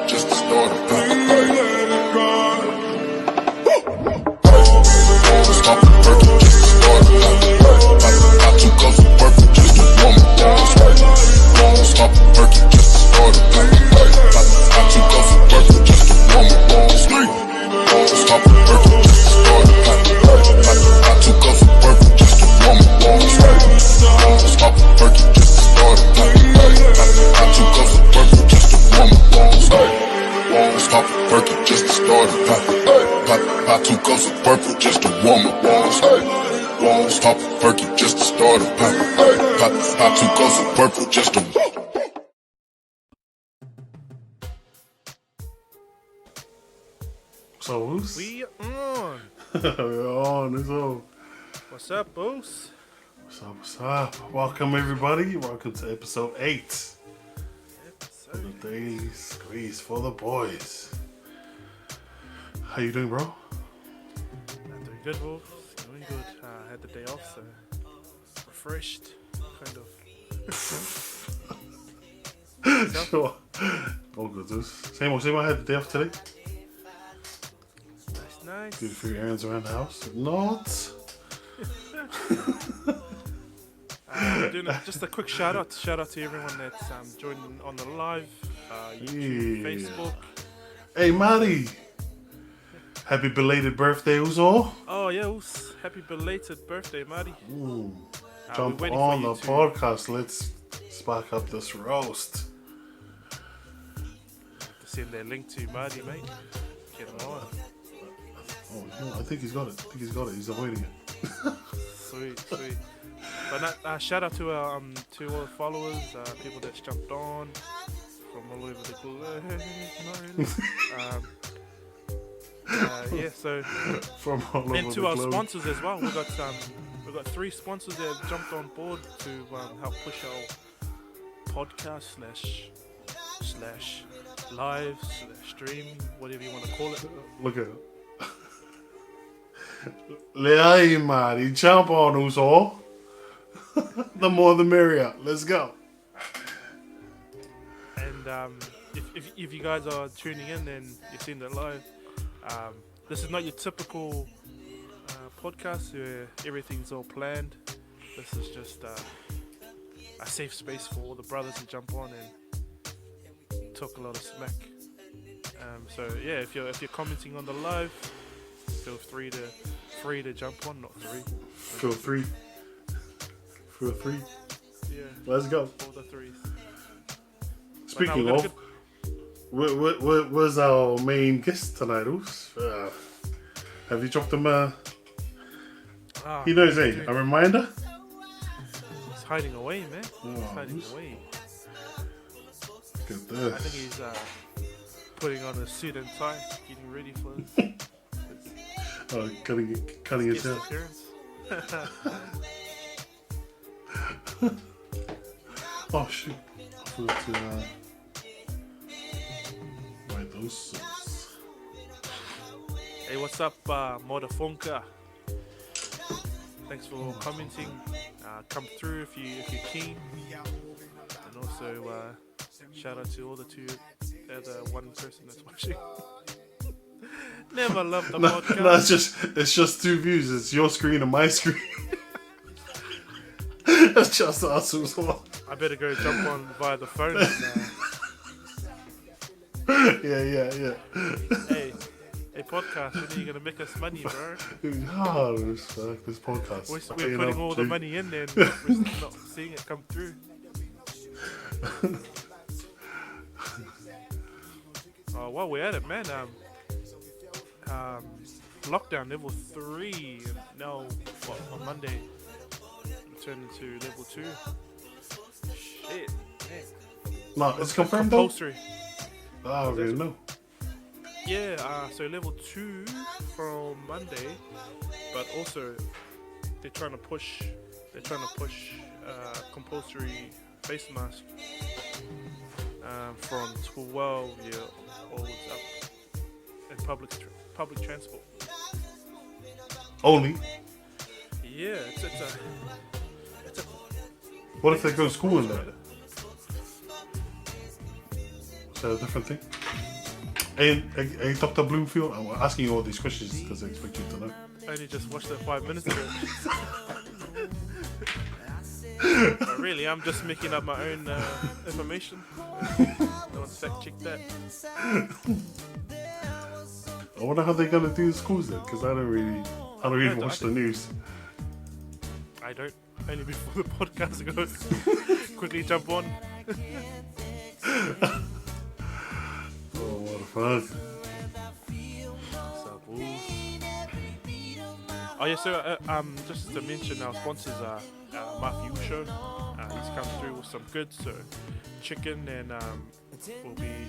Just to start We on. We're on, it's on. What's up, boss? What's up? Welcome, everybody. Welcome to episode 8 of the Daily Squeeze for the Boys. How you doing, bro? I'm doing good, bro. Doing good. I had the day off, so refreshed, kind of. Sure. All good, dude. Same old. I had the day off today. Nice. Did a few errands around the house. Not. Doing just a quick shout out to everyone that's joined on the live, YouTube, Facebook. Hey, Maddie. Happy belated birthday, Uzo. Oh yeah, happy belated birthday, Marty. Jump on the podcast. Let's spark up this roast. To send that link to Marty, mate. Get him on. Oh, no, I think he's got it. He's avoiding it. Sweet. But shout out to all the followers, people that's jumped on from all over the globe. Not really. Yeah, so from all over and to the our globe. sponsors as well. We've got 3 sponsors that have jumped on board to help push our podcast slash live / stream, whatever you want to call it. Look at it. Hey, Maddie, jump on, Uzo. The more the merrier. Let's go. And if you guys are tuning in and you've seen it live, this is not your typical podcast where everything's all planned. This is just a safe space for all the brothers to jump on and talk a lot of smack. So yeah, if you're commenting on the live, feel free to jump on. Not three. Feel free. Yeah. Let's go. All the threes. Speaking of, where's our main guest tonight, Oos? Have you dropped him he knows, eh? A reminder? He's hiding away, man. Oh, He's hiding away. Look at this. I think he's putting on a suit and tie, getting ready for his Oh, cutting his hair. appearance. Oh shoot! I forgot to write those songs. Hey, what's up, Modafonka? Thanks for commenting. Come through if you're keen. And also shout out to all the one person that's watching. Never loved the podcast. No, it's just 2 views. It's your screen and my screen. It's just us as well. I better go jump on via the phone. Yeah. Hey, podcast, when are you gonna make us money, bro? Oh, this podcast. We're putting all the money in there and we're not seeing it come through. Oh, while we're at it, man, lockdown level 3, and now on Monday we turned into level 2. Shit, man. No, it's confirmed compulsory. Though? I don't really know. Yeah, so level 2 from Monday, but also they're trying to push compulsory face mask from 12-year-olds up in public transport. Only. Yeah, it's a What if they go to school in there? Is that a different thing? Hey, Dr. Bloomfield, I'm asking you all these questions because I expect you to know. I only just watched it 5 minutes ago. But really, I'm just making up my own information. No one's fact checked that. I wonder how they're gonna do the schools then, because I don't even watch the news. I don't. Only before the podcast goes. Quickly jump on. Oh, what the fuck? Oh yeah, so just to mention, our sponsors are Mafiuso. He's come through with some goods, so chicken, and we'll be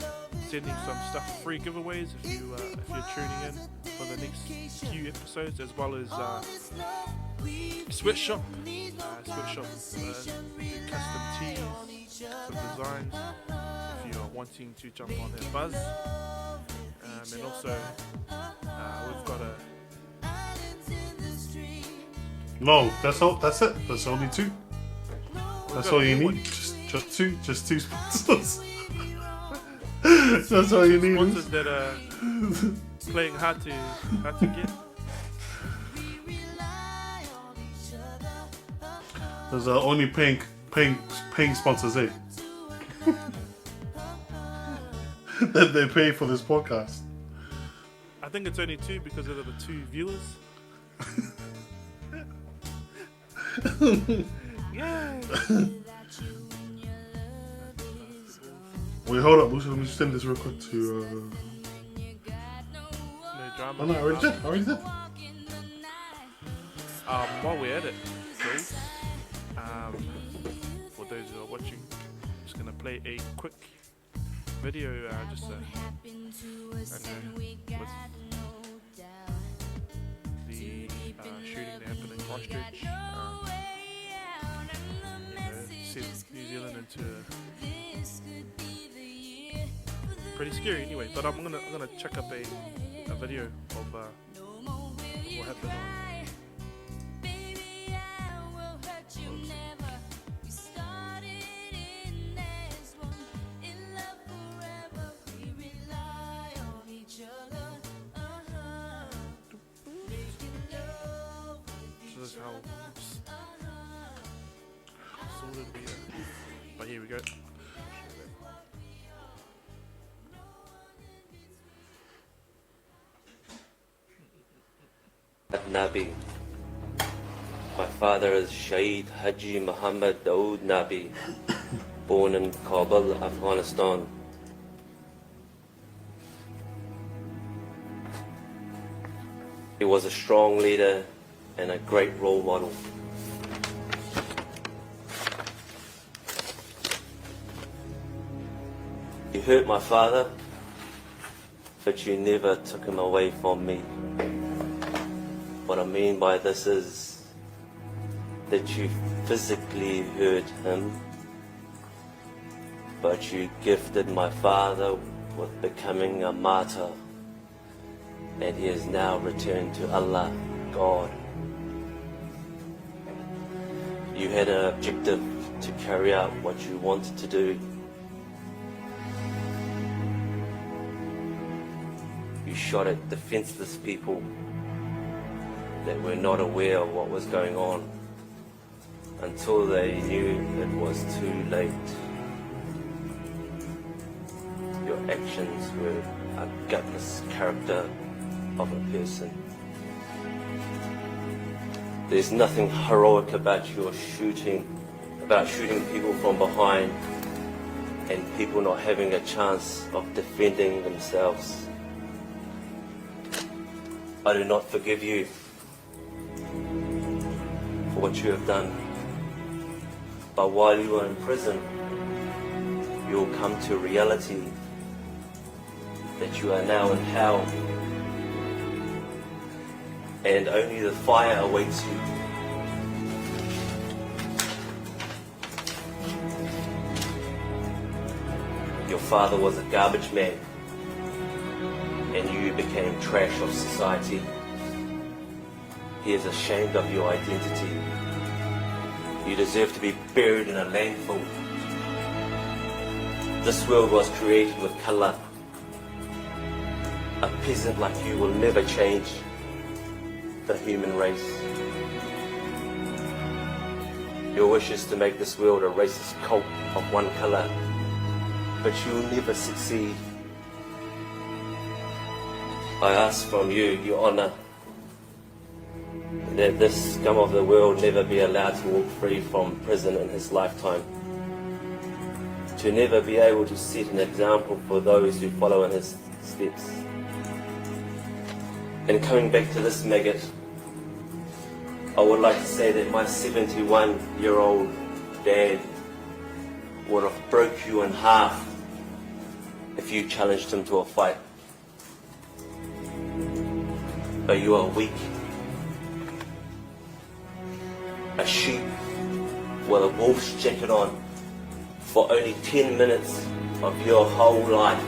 sending some stuff, free giveaways if you're tuning in for the next few episodes, as well as Sweatshop. Sweatshop do custom tees, some designs if you are wanting to jump on their buzz. And also we've got a No, that's all. That's it. That's only two. That's all you need. Just two sponsors. That's all you need. Sponsors that are playing hard to get. Those are only paying sponsors, eh? That they pay for this podcast. I think it's only two because of the two viewers. Yeah. Wait, hold up. Let me send this real quick to. No drama. Oh no, I already did. While we're at it, guys, for those who are watching, I'm just gonna play a quick video, with the shooting that happened in Christchurch. Sent New Zealand into pretty scary anyway. But I'm gonna check up a video of what happened. So this is how sorted we are. But here we go. Nabi. My father is Shaheed Haji Muhammad Dawood Nabi, born in Kabul, Afghanistan. He was a strong leader and a great role model. You hurt my father, but you never took him away from me. What I mean by this is that you physically hurt him, but you gifted my father with becoming a martyr, and he is now returned to Allah, God. You had an objective to carry out what you wanted to do. You shot at defenseless people that were not aware of what was going on until they knew it was too late. Your actions were a gutless character of a person. There's nothing heroic about your shooting people from behind and people not having a chance of defending themselves. I do not forgive you for what you have done. But while you are in prison, you will come to reality that you are now in hell, and only the fire awaits you. father was a garbage man and you became trash of society, he is ashamed of your identity. You deserve to be buried in a landfill. This world was created with colour. A peasant like you will never change the human race. Your wish is to make this world a racist cult of one colour, but you'll never succeed. I ask from you, Your Honour, that this scum of the world never be allowed to walk free from prison in his lifetime, to never be able to set an example for those who follow in his steps. And coming back to this maggot, I would like to say that my 71-year-old dad would have broke you in half if you challenged him to a fight. But you are weak. A sheep with a wolf's jacket on for only 10 minutes of your whole life.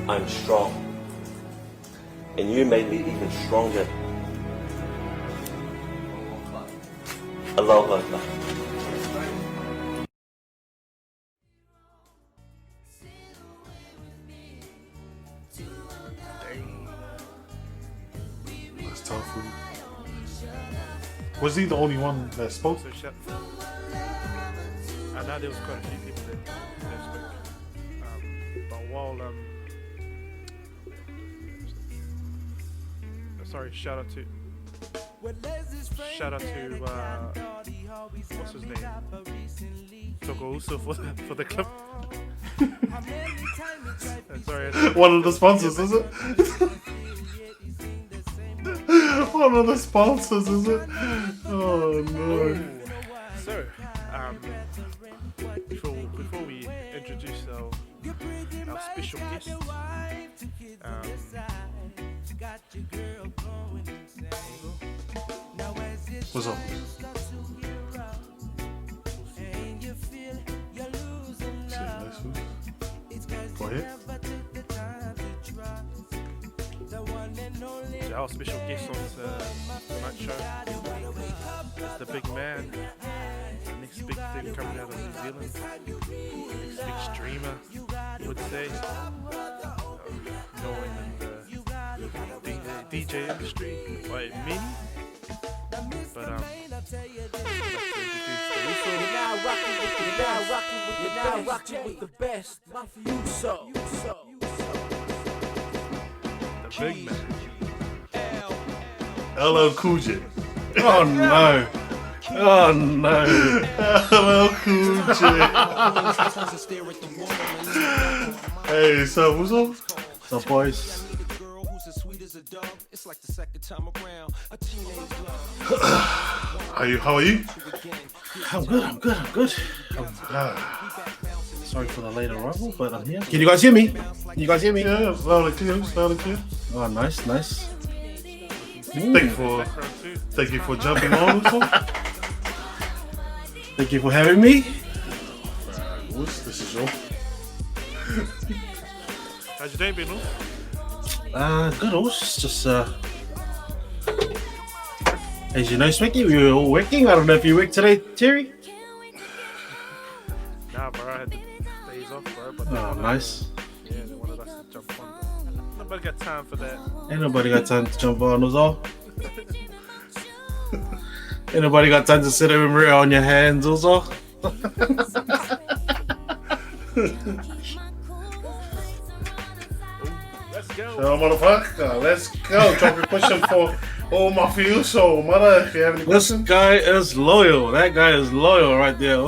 I'm strong, and you made me even stronger. Aloha. That's tough. Was he the only one that spoke? So shut. I know there was quite a few people that spoke. But while sorry, shout out to what's his name? Fortheboys for the clip. Sorry, One of the sponsors, is it? One of the sponsors, is it? Oh no. So, before we introduce our special guest, What's up? Go ahead. Our special guest on tonight's show is the big man, the next big thing coming out of New Zealand, the next big streamer, I would say, known in the DJ industry by many. But I'd like to introduce You're now rocking with the best, Mafiuso. the big man. LL Cool J. Oh no. Oh no. LL Cool J. Hey, so what's up? What's up, boys? How are you? I'm good. Sorry for the late arrival, but I'm here. Can you guys hear me? Yeah, loud and clear. Oh, nice. Thank you for jumping on. Thank you for having me. This is your. How's your day been, Lou? Good. It's just as you know, Swicky, we were all working. I don't know if you worked today, Terry. Nah, bro, I had the days off, bro. But Oh, nice. Yeah, they wanted us to jump on. Nobody got time for that. Ain't nobody got time to jump on us all. Ain't nobody got time to sit over on your hands also. Let's go. So, motherfucker, let's go. Drop your question for Mafiuso, mother. If you have any This questions. guy is loyal. That guy is loyal right there.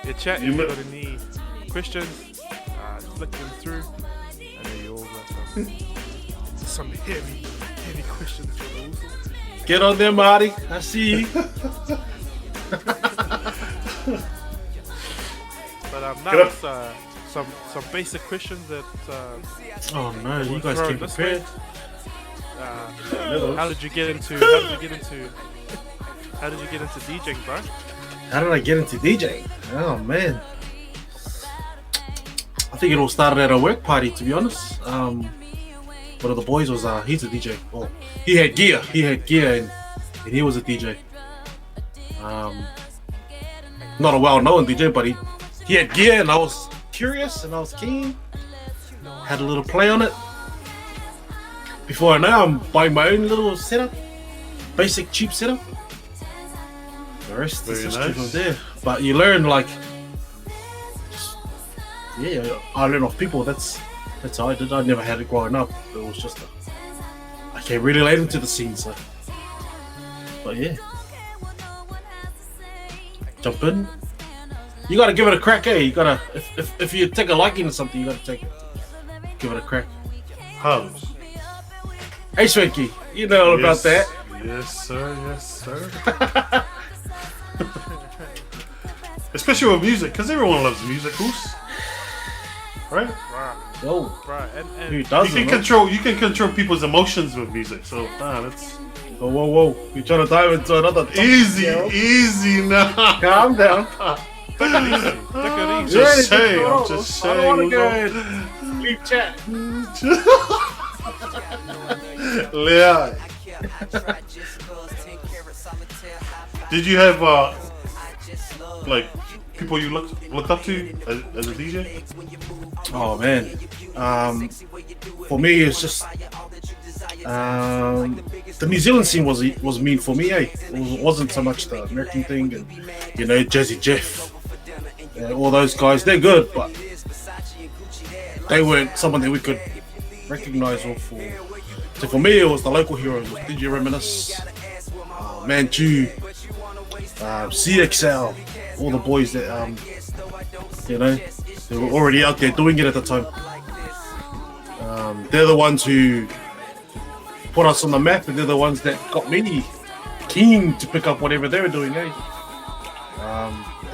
Yeah, chat if You you mi- got any questions, flick them through. I know you all got some heavy questions for those. Get on there, Marty. I see you. But now Get up. it's some basic questions that Oh no, you we'll guys throw came this way. prepared. How did you get into How did you get into DJing, bro? How did I get into DJing? Oh man, I think it all started at a work party. To be honest, one of the boys was he's a DJ. Oh, he had gear, and he was a DJ. Not a well-known DJ, but he had gear, and I was curious and I was keen. Had a little play on it. Before I know, I'm buying my own little setup, basic cheap setup. The rest is history from there. But you learn I learn off people. That's how I did. I never had it growing up. It was just I came really late into the scene, so. But yeah, jump in. You gotta give it a crack, eh? You gotta if you take a liking to something, you gotta give it a crack. Hubs. Hey Swanky, you know all about that. Yes, sir. Yes, sir. Especially with music, because everyone loves musicals, right? Yo, Right, and who doesn't? You can control people's emotions with music. So that's Whoa! You're trying to dive into another topic, easy now. Calm down. take it easy. Take it easy. Just saying. I don't want to go and leave chat. Yeah. Did you have like people you looked up to as a DJ? Oh man, for me it's just the New Zealand scene was mean for me. It wasn't so much the American thing, and Jazzy Jeff, all those guys. They're good, but they weren't someone that we could recognize or for. So for me, it was the local heroes. DJ Reminisce, Manchu, CXL, all the boys that they were already out there doing it at the time. They're the ones who put us on the map, and they're the ones that got me keen to pick up whatever they were doing. They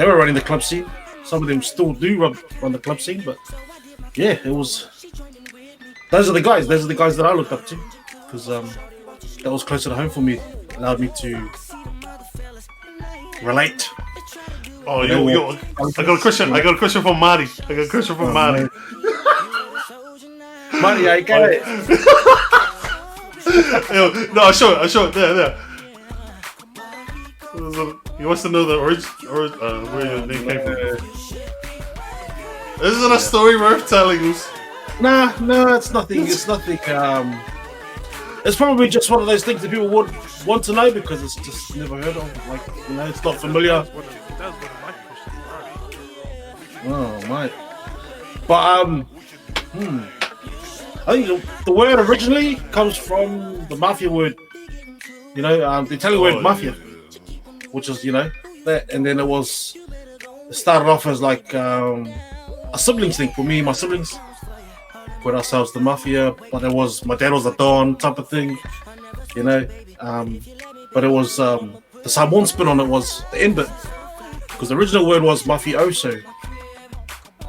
were running the club scene. Some of them still do run the club scene, but yeah, it was. Those are the guys that I looked up to, because that was closer to home for me. Allowed me to relate. Oh, yo! I got a question from Marty. Marty, I got it. Yo, no, I show it. There. He wants to know the origin, where your name came from. Isn't a story worth telling? Nah, it's nothing. It's nothing. It's probably just one of those things that people would want to know because it's just never heard of. It's not familiar. That was one of my questions, bro. Oh, mate. But I think the word originally comes from the mafia word. The Italian word mafia, which is that, and then it started off as like a siblings thing for me and my siblings. Put ourselves the mafia, but it was my dad was a don type of thing, but it was the Samoan spin on it was the end bit, because the original word was Mafiuso,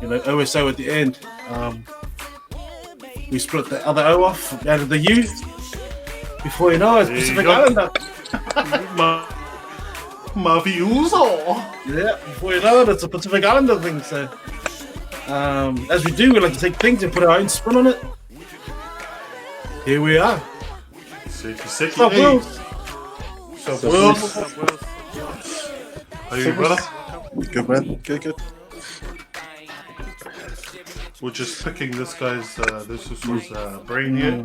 OSO at the end. We split the other O off, added the U. Before you know it, it's Pacific Islander. Mafiuso. Yeah, before you know it, it's a Pacific Islander thing. So, as we do, we like to take things and put our own spin on it. Here we are. What's up, Will? How you, brother? Good, man. Good. We're just picking this guy's, this was brain here.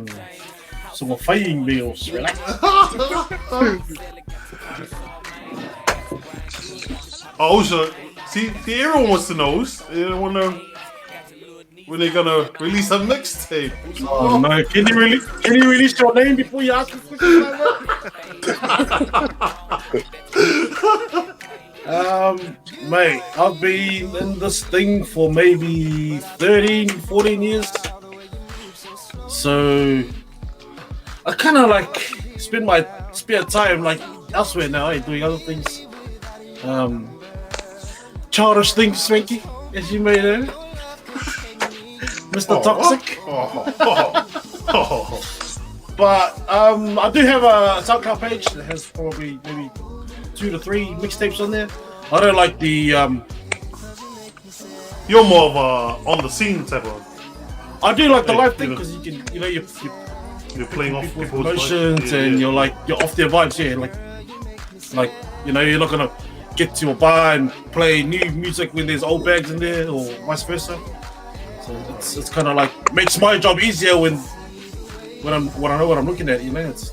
So we're fighting meals, relax. Also, see, everyone wants to know. They want to when they're gonna release a mixtape. Oh no! Can you release your name before you ask me questions like that? Mate, I've been in this thing for maybe 13, 14 years. So I kind of like spend my spare time like elsewhere now, doing other things. Childish things, Swanky, as you may know. Mr. Toxic. But I do have a SoundCloud page that has probably maybe 2 to 3 mixtapes on there. I don't like the. You're more of a on the scene type of. I do like the Hey, live thing you know- because you can, you know, you're You're playing off people's people's emotions vibes. and you're off their vibes. Yeah, like you know, you're not gonna get to a bar and play new music when there's old bags in there or vice versa. So it's kind of like makes my job easier when I know what I'm looking at. You know, it's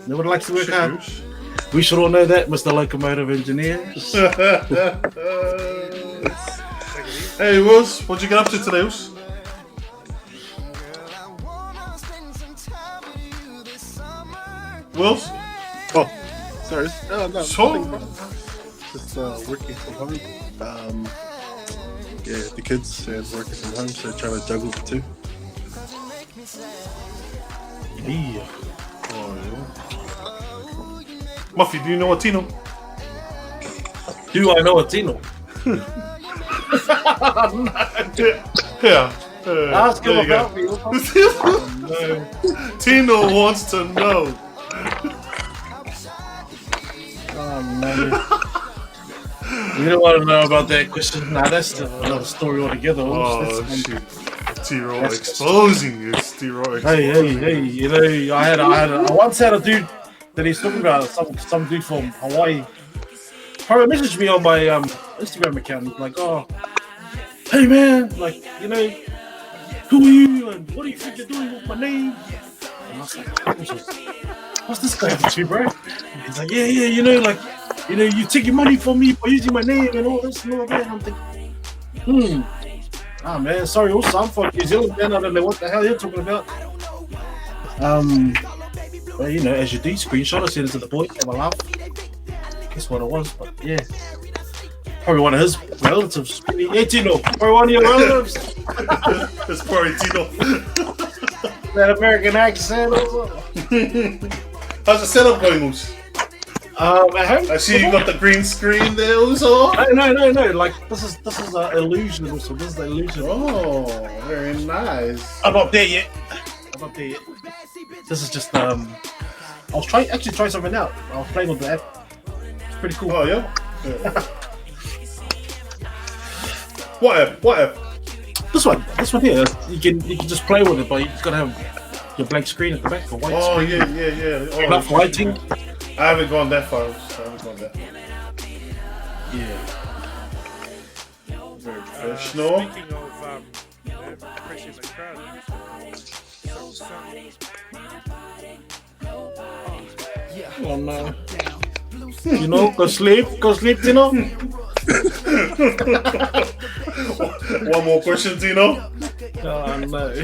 nobody likes to work hard. We should all know that, Mr. Locomotive Engineer. Hey, Wills, what'd you get up to today, Wills? Wills? Oh, sorry. No, So- nothing, bro. Just working from home. Yeah, the kids and working from home, so trying to juggle the two. Yeah. Oh, yeah. Muffy, do you know what Tino? Do I know a Tino? Yeah. Ask him there you about go. me. No. Tino wants to know. Oh, no. You don't want to know about that question. Nah, that's another story altogether. Oh, That's- shit. T-Roy exposing you. T-Roy Hey, you know, I once had a dude that he's talking about, some dude from Hawaii. Probably messaged me on my Instagram account. He's like, oh, hey man, like, you know, who are you and what do you think you're doing with my name? And I was like, what's this guy up to, bro? He's like, yeah, you know, like, you know, you taking money from me for using my name and all this and all that. And I'm thinking, ah man, sorry, also I'm from New Zealand, man. I don't know what the hell you're talking about. Well, you know, as you do, screenshot, I sent it to the boy, have a laugh. Guess what it was, but yeah. Probably one of his relatives. Yeah, Tino, probably one of your relatives. It's probably Tino. That American accent. How's the setup going, Moose? At home? I see you got the green screen there also. No. Like this is an illusion also. This is the illusion. Oh, very nice. I'm not there yet. This is just I was trying something out. I was playing with the app. It's pretty cool. Oh yeah. What app? This one here. You can just play with it, but you just gotta have your blank screen at the back for white Oh screen. yeah. Oh, Enough lighting. I haven't gone that far. Yeah. Very professional. Speaking of pressing the crowd, Oh no. You know, go sleep, you know. One more question, Tino. Oh no.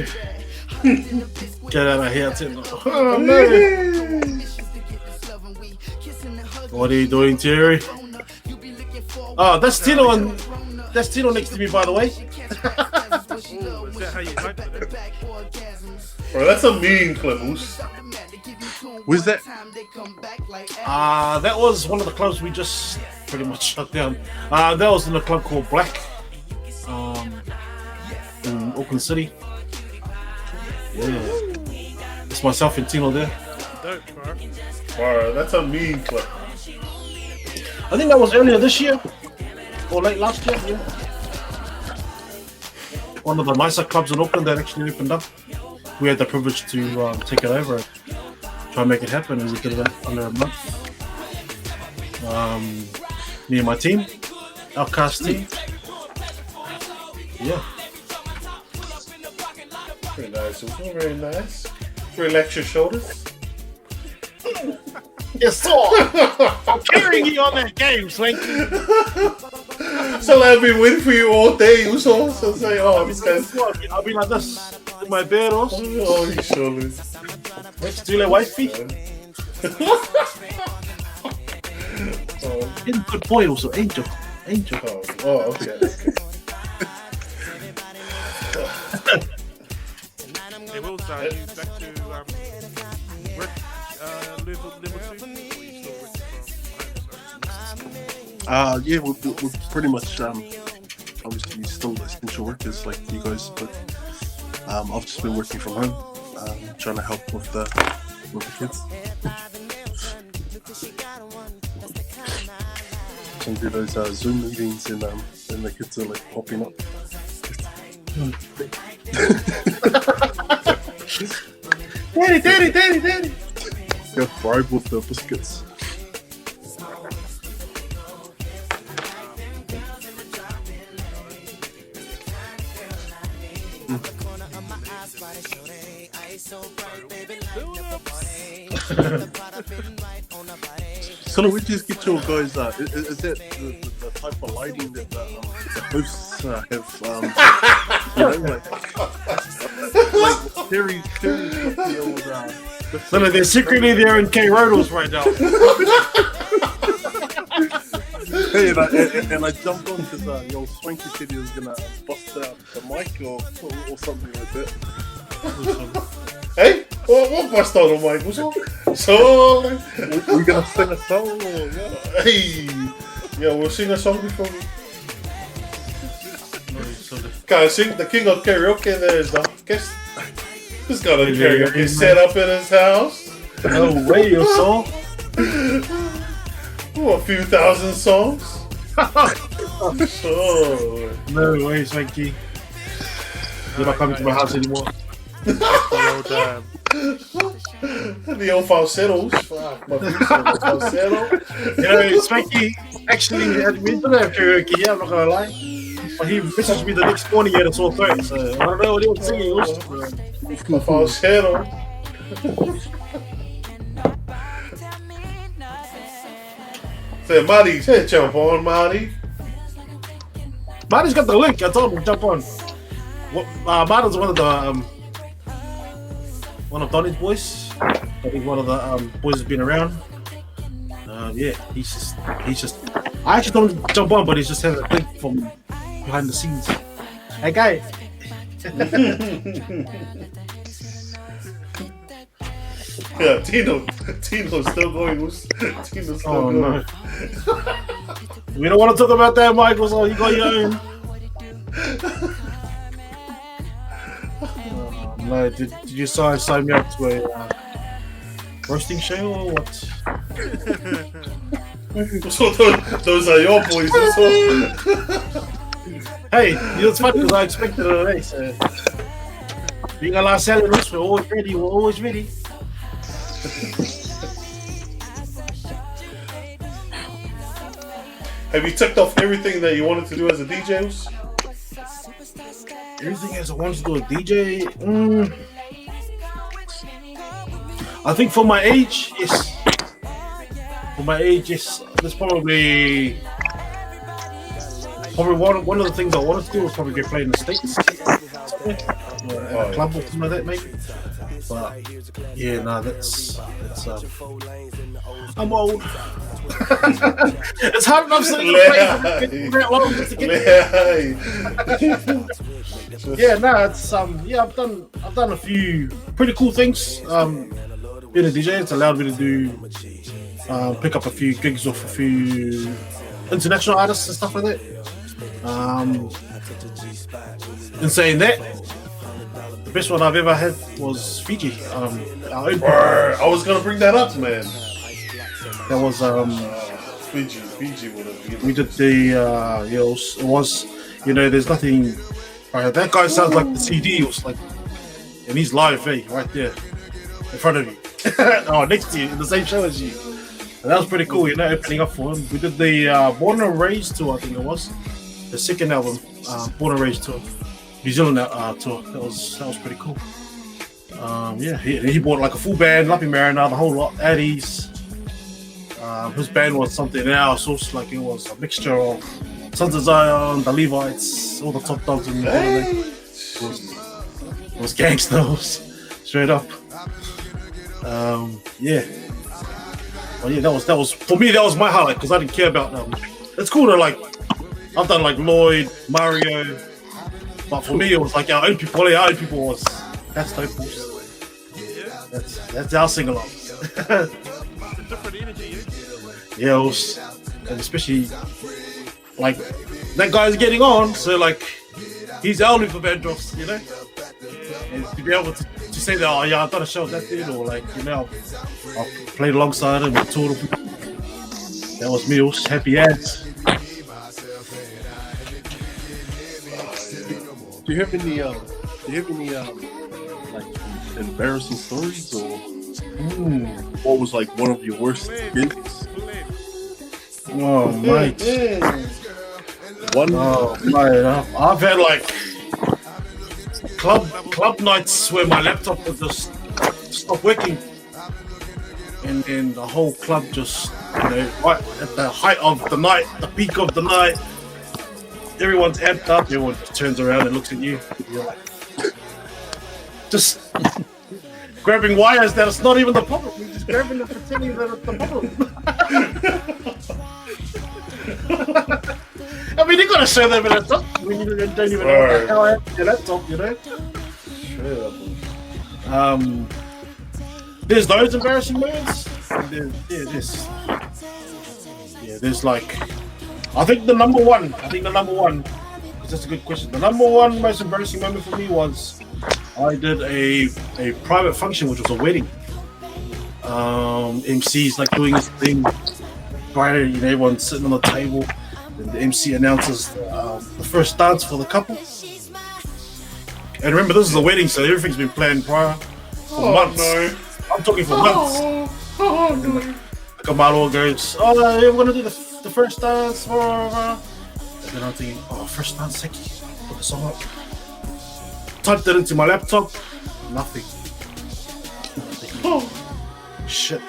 Get out of here, Tino. Oh no. What are you doing, Terry? Oh, that's Tino and that's Tino next to me, by the way. is that how you hype it? Bro, that's a mean clip, Moose. Where's that? That was one of the clubs we just pretty much shut down. That was in a club called Black, in Auckland City. Yeah, it's myself and Tino there. Dope, bro. Bro, that's a mean clip. I think that was earlier this year or late last year. Yeah, one of the nicer clubs in Auckland that actually opened up. We had the privilege to take it over and try and make it happen. It was a bit of under a month. Me and my team, our cast team. Yeah. Very nice, also very nice. Relax your shoulders. Yes, sir. I'm carrying you on that game, Swanky. So I've been waiting for you all day, also. So say, oh, this guy's. I'll be like this in my bed also. Oh, your shoulders. Next to the wifey. He's a good boy also, Angel. Oh, okay. Hey, Will, are you back to work level 2? Or you still working Yeah, we're pretty much obviously still essential workers like you guys, but I've just been working from home, trying to help with the kids. and do those Zoom meetings and the kids are like popping up. Daddy. Go bribe with the biscuits. So we just get your guys. Is that the type of lighting that the hosts have? Like Terry the old. So they're secretly there in K Rodals right now. Hey, and I jumped on because the old Swanky said he was gonna bust out the mic or something like that. Hey, what bust out the mic? What's up? So, We gonna sing a song or what? hey, yeah, we'll sing a song before we. Guys, sing the king of karaoke. There is the guest. He's got a karaoke set up in his house. No way, you saw. A few thousand songs. So, No way, Swanky. You're not coming to my house anymore. The the old falsettos. Fuck, Mafiuso, falsetto. You know, Swanky actually we didn't have karaoke here, I'm not gonna lie. But he messaged me the next morning at a sore throat, so I don't know what he was singing. The falsetto. Say, Marty, say jump on, Marty. Marty's got the link, I told him jump on. Marty's one of Donny's boys. I think one of the boys has been around. Yeah, he's just. I actually told him to jump on, but he's just having a thing from behind the scenes. Hey, guy. Yeah, Tino's still going. Tino's still going. No. We don't want to talk about that, Michael. So you got your own. No, did you sign me up to a roasting show or what? So those are your boys. Hey, it's fun because I expected it today. So being a last selling us, we're always ready. We're always ready. Have you ticked off everything that you wanted to do as a DJ? Everything as I wanted to do a DJ. I think for my age, yes. For my age, yes. There's probably one of the things I wanted to do was probably get played in the States. At a club or something like that, maybe. But yeah, no, that's I'm old. It's hard enough sitting in the place long just to get yeah, no, it's yeah, I've done a few pretty cool things. Being a DJ, it's allowed me to do pick up a few gigs off a few international artists and stuff like that. In saying that, the best one I've ever had was Fiji. I was gonna bring that up, man. That was Fiji would have. we did the it was there's nothing. That guy sounds like the CD. It was like, and he's live, right there in front of you. Oh, next to you in the same show as you. And that was pretty cool, opening up for him. We did the Born and Raised tour, I think it was the second album, Born and Raised tour, New Zealand tour. That was pretty cool. Yeah, he bought like a full band, Lappy Mariner, the whole lot, Addies. His band was something else. It was a mixture of Sons of Zion, the Levites, all the top dogs in the It was gangsters, straight up. Yeah. Well, yeah, that was for me. That was my highlight because I didn't care about them. It's cool to like. I've done like Lloyd, Mario, but for me it was like our own people. Our own people was that's dope. That's our sing along. different energy. Yeah, it was, and especially like that guy's getting on, so like he's elderly for band drops, and to be able to say that, oh yeah, I've done a show with that dude, or like I played alongside him and toured him. That was me. It was happy ads. Do you have any like embarrassing stories, or what was like one of your worst gigs? Oh, mate. One. Oh, mate. I've had like club nights where my laptop would just stop working. And then the whole club just, right at the height of the night, the peak of the night, everyone's amped up, everyone turns around and looks at you. You're like, just grabbing wires that it's not even the problem. You're just grabbing them, pretending that it's the problem. I mean, you gotta show them a laptop when you don't even know what the hell happened to your laptop, There's those embarrassing moments. There's like, I think the number one, because that's a good question. The number one most embarrassing moment for me was I did a private function, which was a wedding. MC's like doing his thing, right? Everyone's sitting on the table, and the MC announces the first dance for the couple. And remember, this is a wedding, so everything's been planned prior for months. No. I'm talking for months. The Kamalo goes, oh, yeah, we're gonna do the first dance. And then I'm thinking, oh, first dance, Seki. Put the song up. Typed it into my laptop. Nothing. Oh, shit.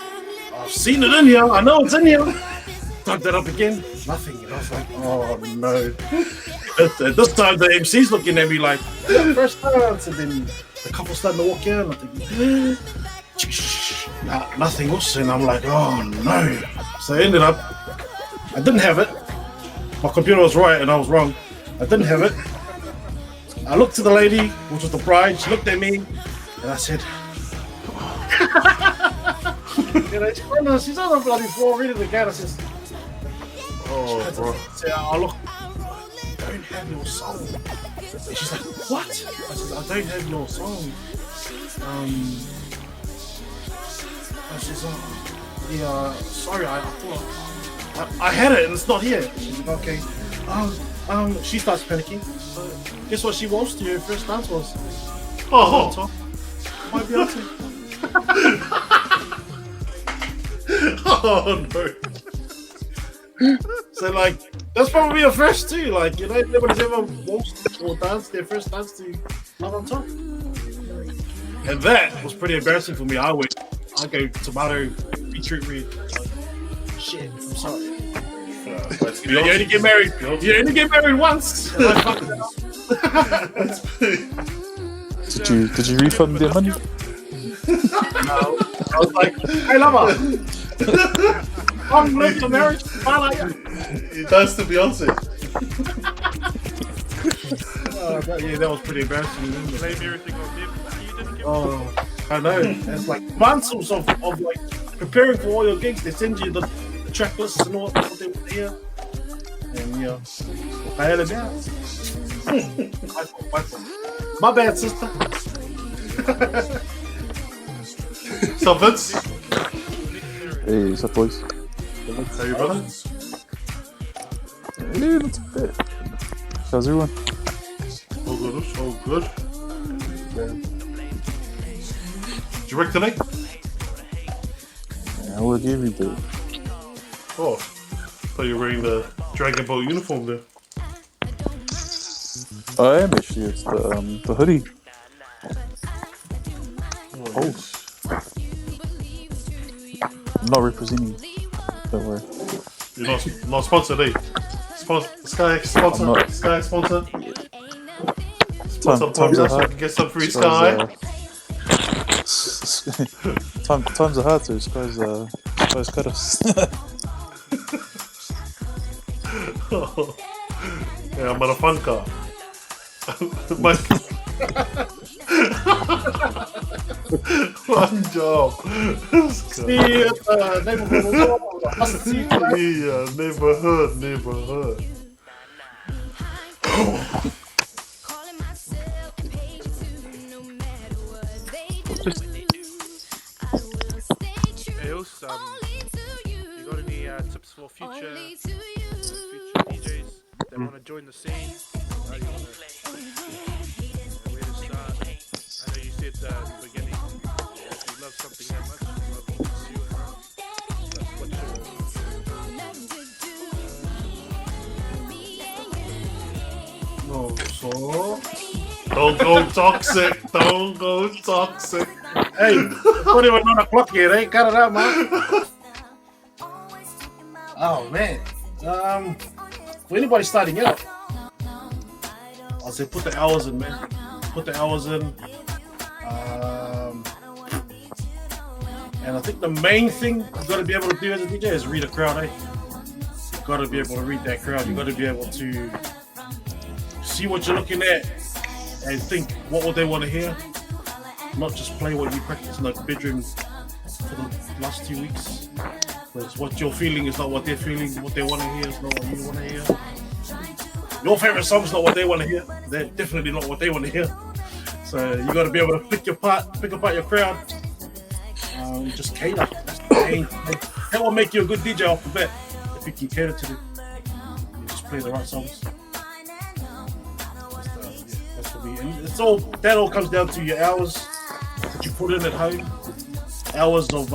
I've seen it in here. I know it's in here. Typed it up again. Nothing. And I was like, oh no. At this time, the MC's looking at me like, yeah, first dance. And then the couple starting to walk in. I'm thinking, nothing else, and I'm like, oh no. So I ended up, I didn't have it. My computer was right and I was wrong. I didn't have it. I looked to the lady, which was the bride. She looked at me and I said, she's on the bloody floor reading the cat. I says, oh bro. I said, oh look, I don't have your song. And she's like, what? I said, I don't have your song. And she's like, yeah, sorry, I thought I had it and it's not here. She's like, okay. She starts panicking. So guess what she waltzed to? Her first dance was. Oh, my Beyonce. Oh no. So like, that's probably a first too. Like, nobody's ever waltzed or danced their first dance to Love on Top. And that was pretty embarrassing for me. I go tomato, beetroot red. Shit, I'm sorry. You only get married. You only get married once. And I fucked it up. Did you refund their money? No. I was like, hey lover, I'm late to marriage. He danced to Beyonce. That was pretty embarrassing. Blame everything on them. You didn't give Oh, I know. It's like months of like preparing for all your gigs. They send you the track lists and all what they want to hear. And I had it down. My bad, sister. So Vince, Hey, what's up, boys? how you brother? Yeah, not too bad. How's everyone? All good. Did you work today? Yeah, I work every day. Oh, thought you were wearing the Dragon Ball uniform there. I am actually. It's the hoodie. Oh, I'm not representing. Don't worry. you're not sponsored, eh? Sky sponsor. I'm not. Sky sponsor. Sponsor Times are podcast. I hard. can get some free Sky's, Sky. times are hard, so Sky's cut us. Yeah, I'm on a fun car. One job. Yeah, neighborhood. Hey, else, you got any tips for future DJs that want to join the scene? How do you want to the beginning. If you love something that much, you might want to pursue it. That's what No, so don't go toxic. Don't go toxic. Hey, it's not even 9 o'clock yet, eh? Cut it out, man. Oh, man. For anybody starting out, I'll say put the hours in, man. Put the hours in. And I think the main thing you've got to be able to do as a DJ is read a crowd, eh? You've got to be able to read that crowd. You've got to be able to see what you're looking at and think, what would they want to hear? Not just play what you practice in the bedroom for the last 2 weeks. Because what you're feeling is not what they're feeling. What they want to hear is not what you want to hear. Your favorite song is not what they want to hear. They're definitely not what they want to hear. So you got to be able to pick apart your crowd. Just cater. That's the main thing. That will make you a good DJ off the bat if you can cater to them. You just play the right songs. That's for me. And that all comes down to your hours that you put in at home. Hours of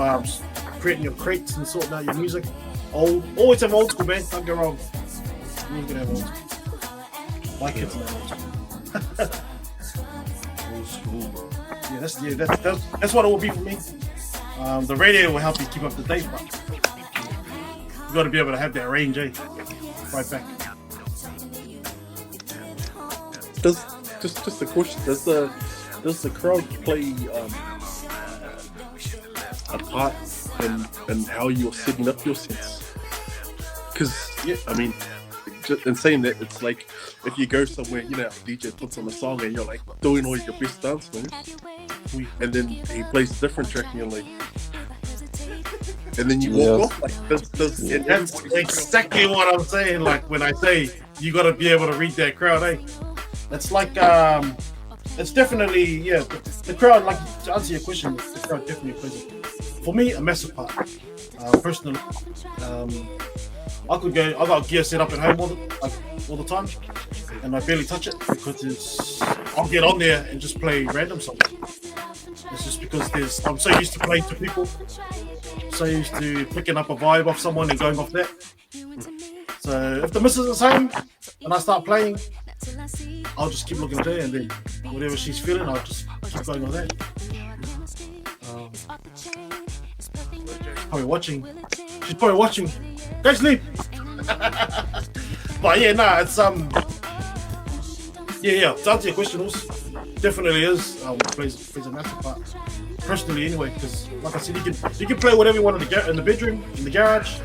creating your crates and sorting out your music. Always have old school, man. Don't get wrong. You ain't gonna have old school. My kids know old school. Old school, bro. Yeah, that's what it will be for me. The radio will help you keep up to date, but you got to be able to have that range, eh? Right back. Just a question. Does the crowd play a part in how you're setting up your sets? Because I mean, in saying that, it's like if you go somewhere, you know, DJ puts on a song and you're like doing all your best dance moves, and then he plays a different track and you're like, and then you walk off like that's exactly what I'm saying. Like when I say you got to be able to read that crowd, eh? It's like it's definitely the crowd. Like to answer your question, the crowd definitely plays it. For me, a massive part. Personally, I got gear set up at home all the time, and I barely touch it because I'll get on there and just play random songs. It's just because I'm so used to playing to people, so used to picking up a vibe off someone and going off that. So if the missus is home and I start playing, I'll just keep looking at her, and then whatever she's feeling, I'll just keep going on that. Probably watching. She's probably watching. Go sleep. But it's to answer your question, also, definitely is plays a massive part. Personally, anyway, because like I said, you can play whatever you want in the bedroom, in the garage,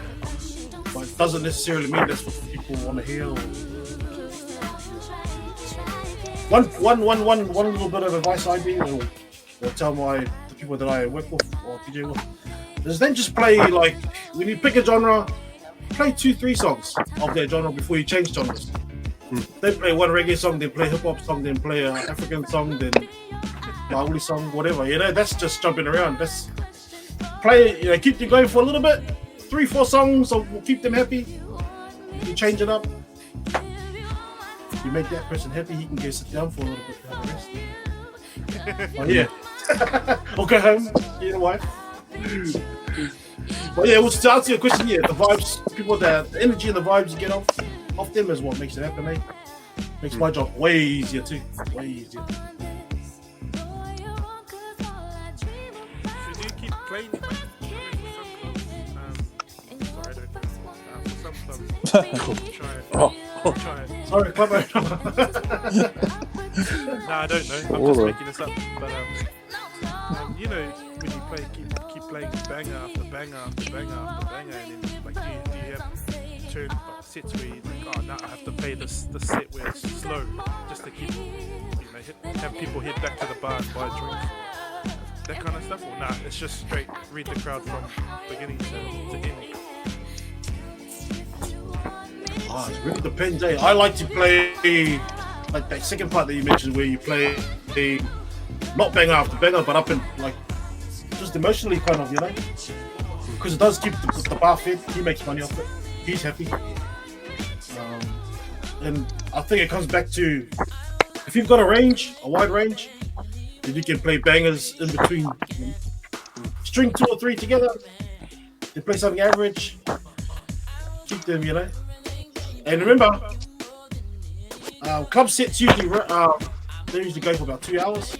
but it doesn't necessarily mean that's what people want to hear. One little bit of advice I do, or tell the people that I work with or DJ with, is then just play, like, when you pick a genre, play 2-3 songs of that genre before you change genres. Then play one reggae song, then play hip hop song, then play an African song, then Maori song, whatever. That's just jumping around. That's play. Keep you going for a little bit. 3-4 songs will keep them happy. You change it up. You make that person happy, he can go sit down for a little bit. Or go home, get a wife. But to answer your question, the vibes, the energy and the vibes you get off them is what makes it happen, eh? Makes my job way easier too. Way easier. Should you keep playing? Try it. Sorry, Clever. Nah, I don't know. I'm just making this up. But when you play, keep playing banger after banger after banger after banger, and then like, do you have sets where you think, now I have to play this set where it's slow, just to keep have people head back to the bar and buy drinks, that kind of stuff? Or nah, it's just straight read the crowd from beginning to end. It really depends, eh? I like to play like that second part that you mentioned, where you play not banger after banger, but up in like just emotionally kind of, because it does keep the bar fed. He makes money off it. He's happy. And I think it comes back to, if you've got a wide range, Then you can play bangers in between. String 2 or 3 together. They play something average. Keep them, you know. And remember, club sets usually they usually go for about 2 hours.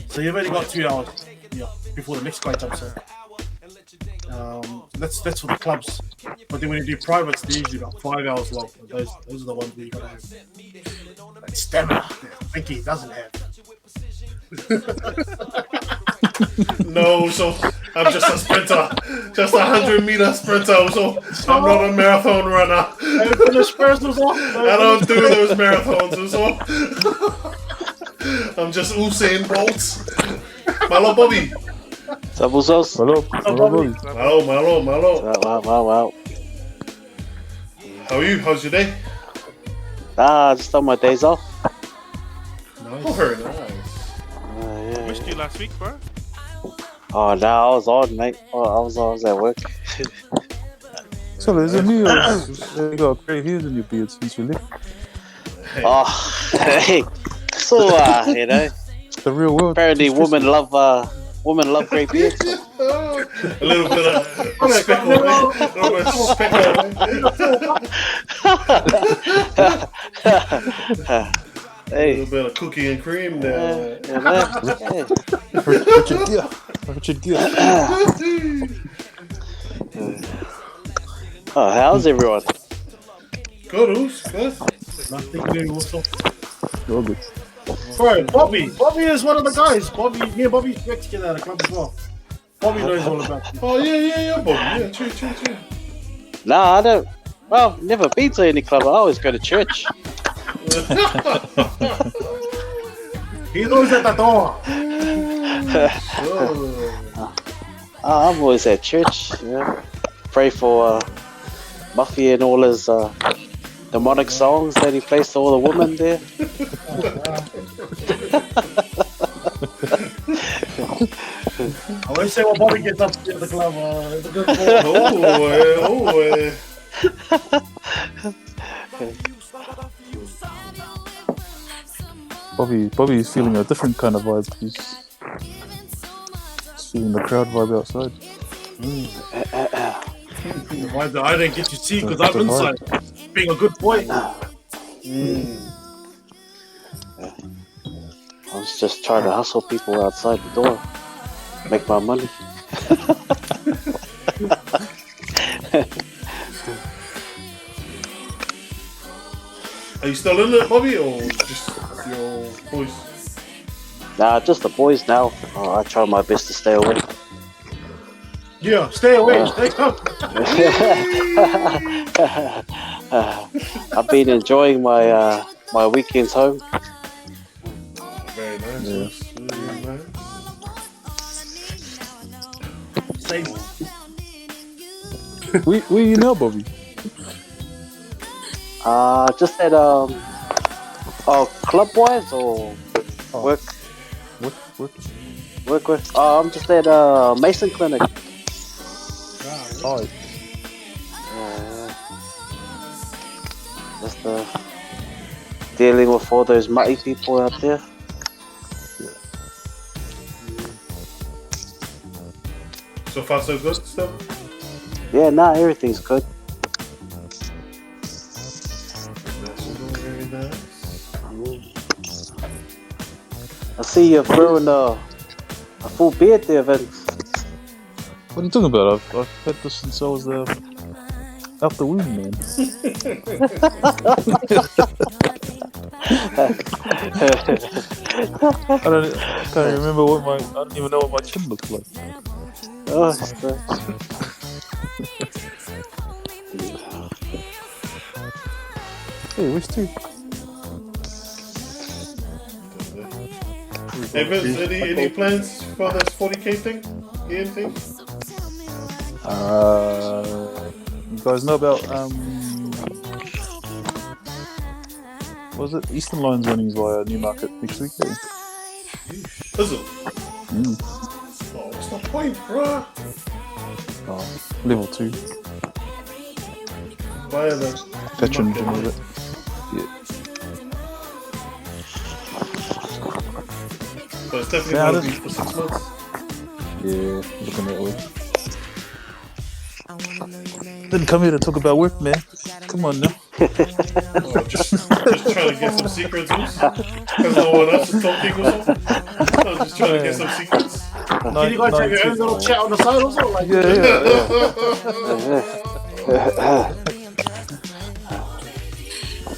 So you've only got 2 hours before the next guy jumps in. That's for the clubs. But then when you do privates, they're usually about 5 hours long. Those are the ones where you gotta have that stamina that Frankie doesn't have. No, so I'm just a sprinter, just a 100-meter sprinter. So I'm not a marathon runner. I don't do those marathons. So I'm just Usain Bolt. Malo Bobby. Mafiusos. Malo. Wow. How are you? How's your day? Just on my days off. Nice. Oh, very nice. Yeah. Missed you last week, bro. Oh, no, I was on, mate. I was at work. So there's a new. You got grey hairs in your beard since you left. Oh, hey. So, you know, The real world. apparently women love grey beards. A little bit of speckle, a little bit of speckle. A Hey, little bit of cookie and cream there. you know, hey. Richard Gere. Oh, how's everyone? Good, Oos, good. Nothing new also. All good. Bro, Bobby is one of the guys. Me and Bobby work together at a club as well. Bobby knows all about it. Oh yeah, Bobby. Yeah, true. Nah, I don't. Well, never been to any club. I always go to church. He's always at the door. I'm always at church. Yeah. Pray for Muffy and all his demonic songs that he plays to all the women there. I won't say what Bobby gets up to at the club. It's a good Bobby is feeling a different kind of vibe. He's feeling the crowd vibe outside. The vibe that I don't get to see because I'm inside. Being a good boy. I was just trying to hustle people outside the door, make my money. Are you still in it, Bobby, or just your boys? Nah, just the boys now. I try my best to stay away. Yeah, stay away. Stay up. I've been enjoying my my weekends home. Very nice. Yeah. Very nice. Same. Where you now, Bobby? Just at club wise or work. I'm just at Mason Clinic. Oh, Just dealing with all those muddy people out there. So far, so good stuff. Yeah, everything's good. Very nice. I see you're growing a full beard there, Vince. what are you talking about? I've had this since I was out the womb, man. I can't remember I don't even know what my chin looks like. Oh, Hey, which two? Hey Vince, any plans for this 40k thing? EMT? You guys know about what was it? Eastern Line's running via Newmarket next week. Eh? Is it? Oh, what's the point, bruh? Oh, level 2. Via the Veteran gym with it. Yeah. But it's definitely Yeah, going to be for 6 months. Yeah, looking that way. Didn't come here to talk about work, man. Come on now. Just trying to get some secrets, because no one else is talking or something. I was just trying to get some secrets. Can you guys have your own little chat on the side also? Like,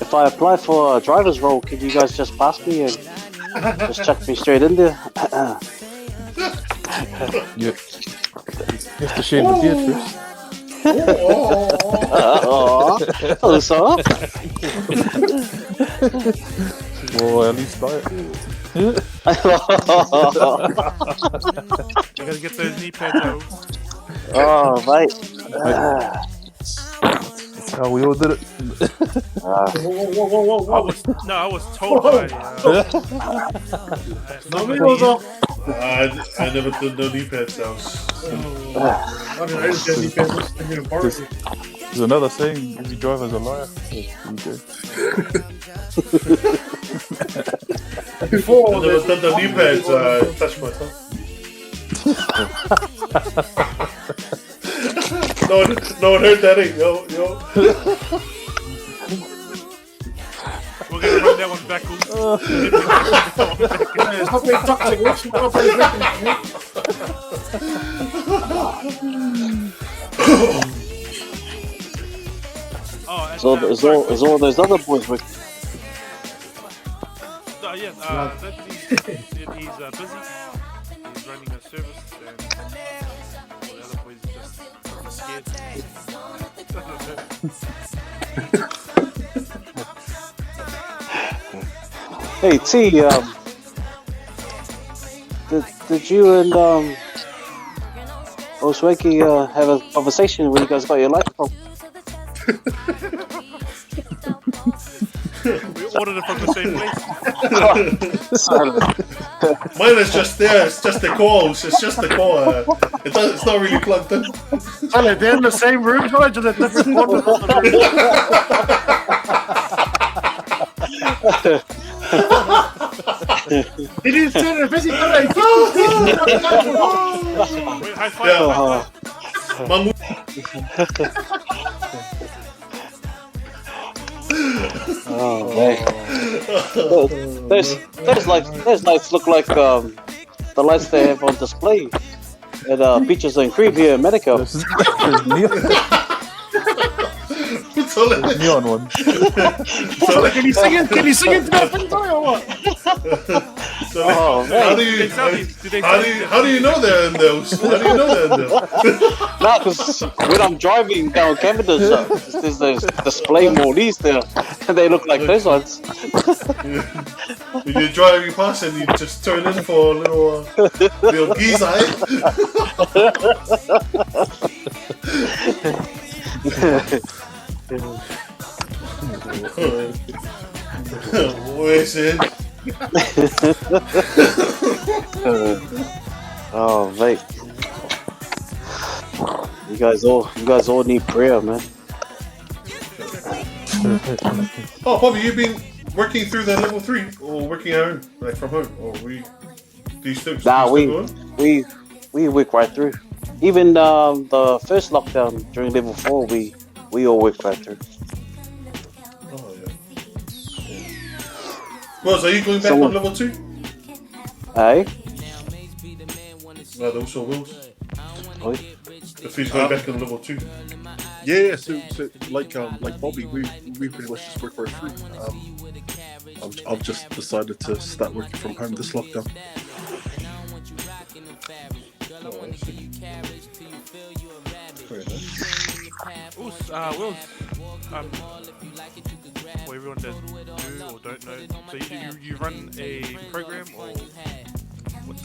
If I apply for a driver's role, could you guys just pass me and just chuck me straight in there? You have to shave the beard first. Oh, so? Well, at least buy it. You gotta get those knee pads out. Oh, mate. That's how we all did it. I was told by. I never did no knee pads now. There's another saying: every driver's a liar. Okay. before I never did the knee pads. Touch myself. No one heard that, yo. We're gonna run that one backwards. Stop being toxic. Watch you go play Is all those other boys with? Yes, he's busy. He's running a service, and all the other boys just scared. Hey T, did you and Osweki have a conversation where you guys got your light from? We ordered it from the same place. Mine is just there. It's just the call. It's just the call. It's not really plugged in. they're in the same room, right? Just a different corner of the room. It is still busy today. Wait, high five. Mamu. Oh man, those lights look like the lights they have on display at Beaches and Cream here in Medico. There's neon one. Can you sing it? Can you sing it to that thing or what? Oh man, How do you know they're in those? How do you know they're in there? nah, because when I'm driving down Cavendish, there's those display mollies there, and they look like those ones. When you're driving past and you just turn in for a little geezer, eh? Where's it? Oh mate, you guys all need prayer, man. Oh, Bobby, you've been working through that level 3 or working at home, like from home, or do you still? Nah, we work right through. Even the first lockdown during level 4, we all worked right through. Oh yeah. Well, so are you going back on level 2? Hey? No, there also Wills. Oh. If he's going back on level 2. Yeah. So like Bobby, we pretty much just work right through. I've just decided to start working from home this lockdown. Wills, what everyone does do or don't know. So you run a program, or what's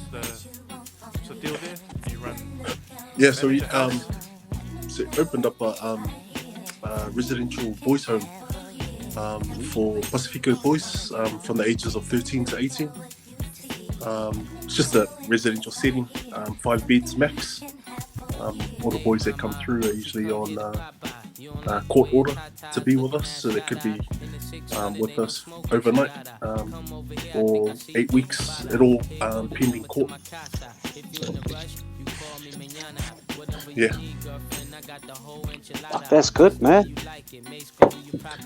the deal there? You run. Yeah. So we opened up a residential boys home for Pacifico boys from the ages of 13 to 18. It's just a residential setting, 5 beds max. All the boys that come through are usually on court order to be with us, so they could be with us overnight or 8 weeks. It all pending court. Yeah. That's good, man.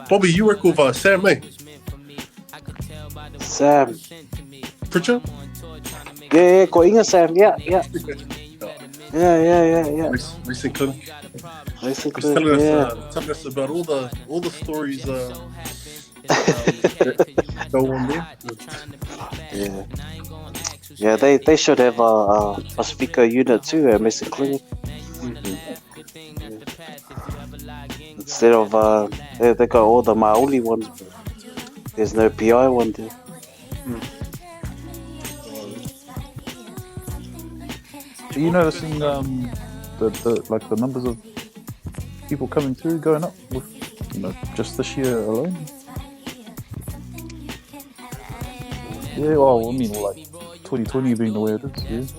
Bobby, you work with Sam, eh? Sam. Pritchard? Yeah, got Inga Sam. Yeah. Recent clinic. He's Basically, telling us about all the stories that go on there. Yeah, they should have a speaker unit too at Mason Clinic. Instead of they got all the Maoli ones, but there's no PI one there. Are you noticing the numbers of people coming through going up with just this year alone? Yeah, well, I mean, like 2020 being the way it is.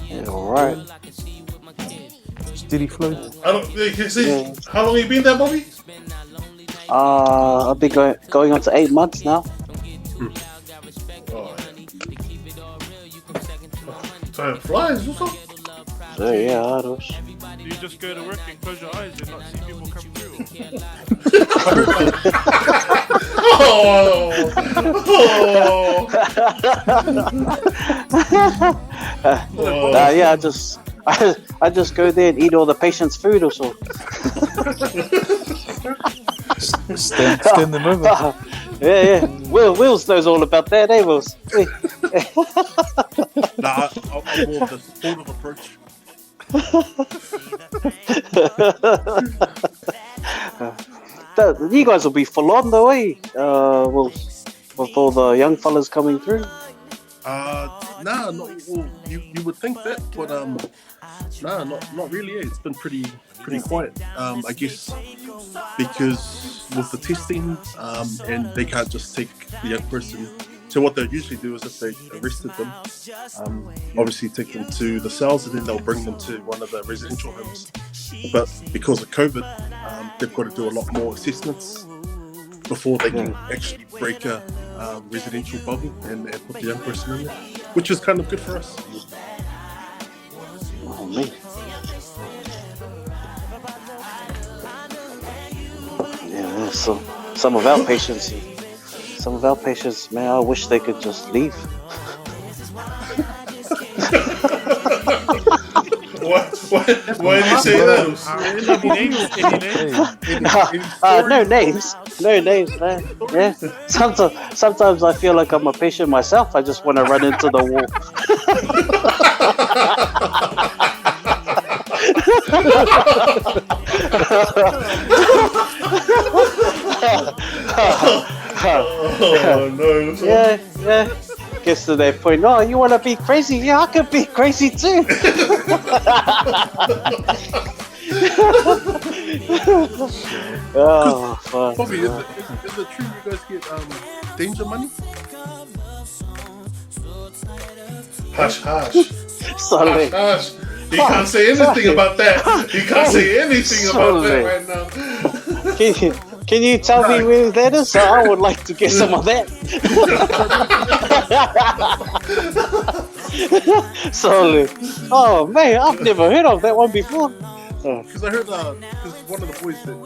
Yeah, all right. Steady flow. How long have you been there, Bobby? I've been going on to 8 months now. Time flies, what's up? Yeah, I know. Do you just go to work and close your eyes and not see people come through? Yeah, I just go there and eat all the patient's food or so. Stand them over. Yeah. Wills knows all about that, eh, Wills? Nah, I'm more of the supportive approach. You guys will be full on though, eh? With all the young fellas coming through. Nah, not well, you would think that, but nah, not really. It's been pretty quiet. I guess because with the testing, and they can't just take the young person. So what they'll usually do is if they arrested them, obviously take them to the cells and then they'll bring them to one of the residential homes. But because of COVID, they've got to do a lot more assessments before they can actually break a residential bubble and put the young person in there, which is kind of good for us. Oh, man. Yeah, so some of our patients, man, I wish they could just leave. Why did you say that? No names, man. Yeah. Sometimes I feel like I'm a patient myself. I just want to run into the wall. Oh no! Yeah. Gets to that point. Oh, you want to be crazy? Yeah, I could be crazy too. Oh, fuck. Bobby, is it true you guys get danger money? Hush. Sorry. Hush. You can't say anything about that. You can't say anything about that right now. Can you tell me where that is? So I would like to get some of that. Sorry. Oh man, I've never heard of that one before. Because I heard, because one of the boys that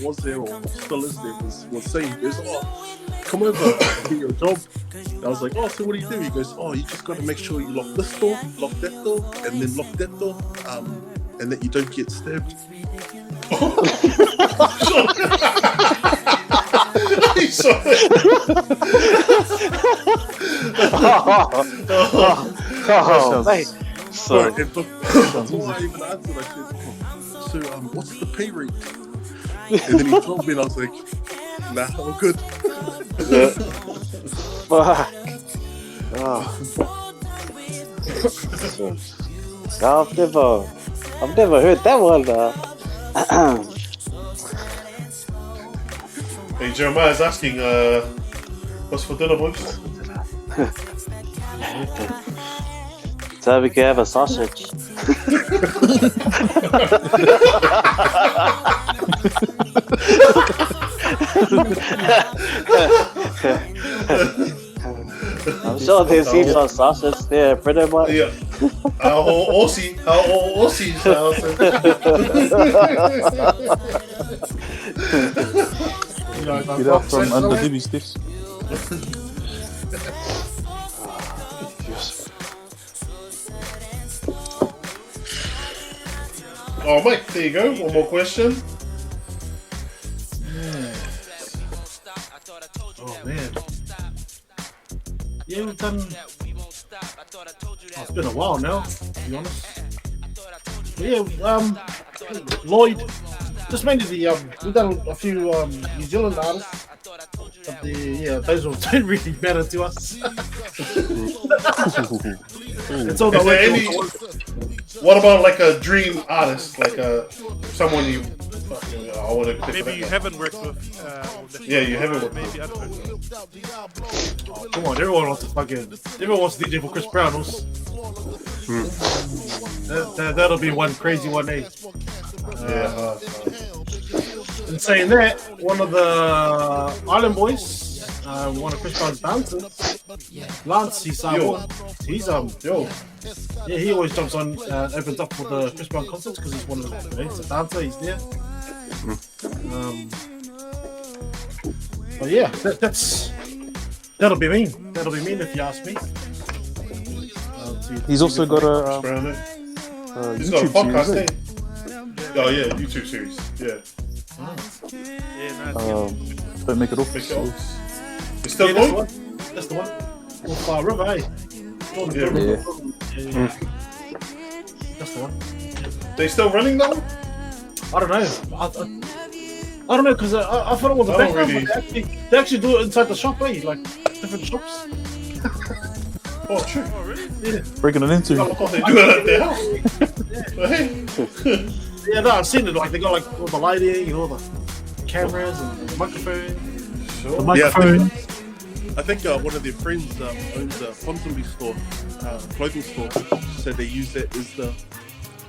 was there or still is there was saying, he goes, oh, come over, do your job. And I was like, oh, so what do? He goes, oh, you just got to make sure you lock this door, lock that door, and then lock that door, and that you don't get stabbed. Oh, mate. So, before I even answered, I said, so what's the pay rate? And then he told me, and I was like, nah, I'm good. Fuck. I've never heard that one. Hey, Jeremiah's asking, what's for dinner, boys? So we can have a sausage. I'm sure there's heaps of sausage there, pretty much. Yeah. Our whole Aussie style. Get out from under Dibby's stiffs. Oh, Mike, there you go. One more question. Oh man. Yeah, we've done. Oh, it's been a while now, to be honest. But yeah, Lloyd. Just mainly we've done a few New Zealand artists. But those ones don't really matter to us. It's all Is the there way. what about like a dream artist, like someone you? I want to. Maybe you haven't worked with. Yeah, you haven't worked maybe other person. Oh, come on, everyone wants to DJ for Chris Brown. That'll be one crazy one, eh? Yeah. And saying that, one of the Island Boys, one of Chris Brown's dancers, Lance, he's he always jumps on, opens up for the Chris Brown concerts because he's one of the, he's a dancer, he's there. But yeah, that'll be mean. That'll be mean if you ask me. He's also got a He's got a YouTube podcast, series. eh? Oh yeah, YouTube series. Yeah. Don't make it off. Make it off. It's still That's the going? one. That's the one. With River, eh? Yeah. That's the one. They still running that one? I don't know. I don't know because I thought it was a I don't background, really- but they actually do it inside the shop, eh? Like different shops. Oh, true. Breaking it into. Of course they do it at their house. But hey. Yeah, no, I've seen it. Like they got like all the lighting and all the cameras and the microphone. Sure. The microphone. I think one of their friends owns a Ponsonby store, clothing store. So they use that as the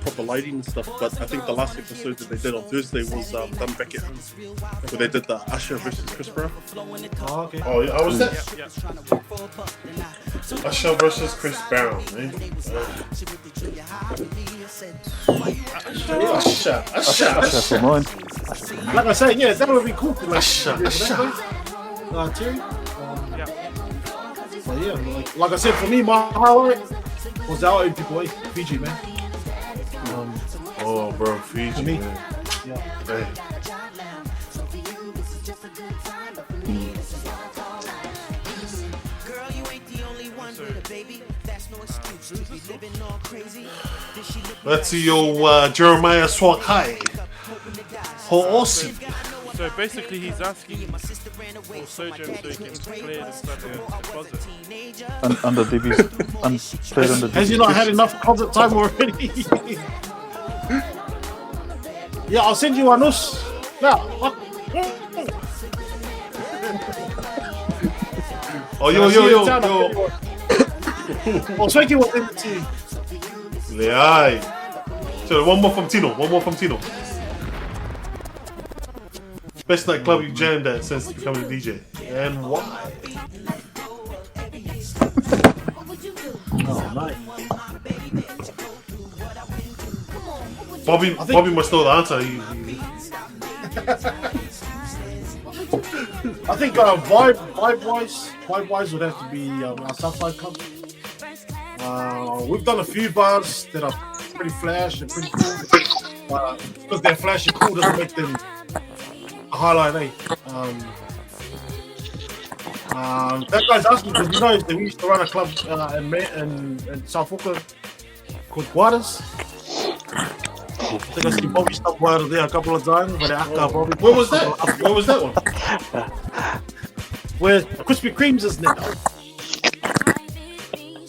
proper lighting and stuff. But I think the last episode that they did on Thursday was done back at home, where they did the Usher versus Chris Brown. Oh, okay. Oh, yeah, how was that? Yeah. Usher versus Chris Brown, eh? Usher. That's for mine. Like I said, yeah, that would be cool. Like, Usher. Terry. But yeah, like I said, for me, my highlight was our own people, eh? Fiji, man. Oh, bro, Fiji, For me. man. Yeah. Hey. Let's see your Jeremiah Swat High. Aussie. So basically, he's asking for surgeon so he can play it inside the closet. Under Dibby's. Played under Has he Dibby's. not had enough closet time already? Yeah, I'll send you one, Us. Now. Oh, yo. Oh, thank you. What to you? Leai. So one more from Tino. Best nightclub you jammed at since becoming a DJ, and why? Oh, nice. Bobby must know the answer. I think vibe-wise would have to be our Southside Club. We've done a few bars that are pretty flash and pretty cool. Because they're flash and cool doesn't make them a highlight, eh? That guy's asking because he knows that we used to run a club in South Auckland called Guadas. I think I see Bobby stop Guadas there a couple of times, but Bobby. Where was that? Where was that one? Where Krispy Kreme's is now.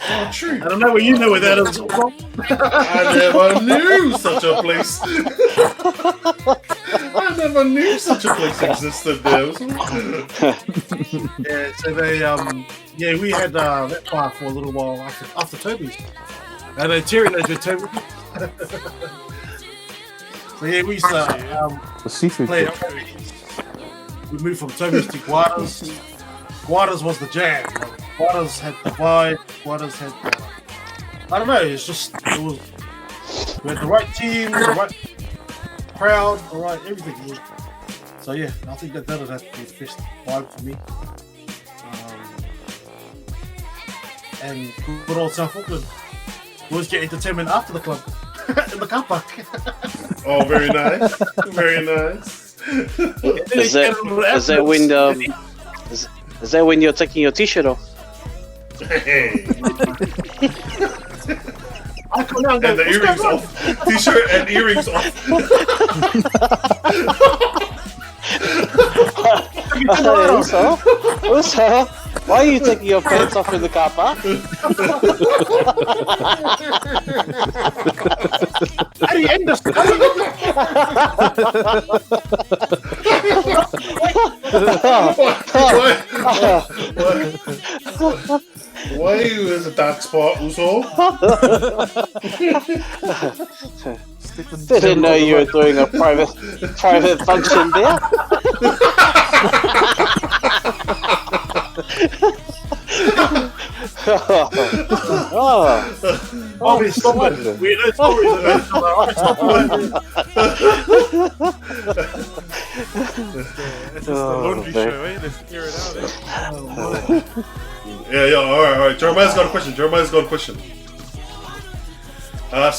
Oh, true. I don't know where you know where that is. I never knew such a place. I never knew such a place existed there. Yeah, so they we had that bar for a little while after Toby's. And then Terry knows your term. So yeah, we used to The seafood play. dip. We moved from Toby's to Guadas. Guadas was the jam. Like, Guadas had the vibe. Guadas had the, I don't know. It was. We had the right team, the right crowd, the right everything. So yeah, I think that would have to be the best vibe for me. And good old South Auckland. We always get entertainment after the club in the car park. Oh, very nice. Very nice. Is that when you're taking your t-shirt off? Hey. I come down and go, And the "What's earrings going on?" off. T-shirt and earrings off. Also, why are you taking your pants off in the car park? How do you end this? Why are you in the dark spot, Uso? Didn't know you were doing a private function there. Oh, stop it. Weirdo stories about It's just the laundry show, eh? Let's hear it out, eh? Yeah, all right. Jeremiah's got a question.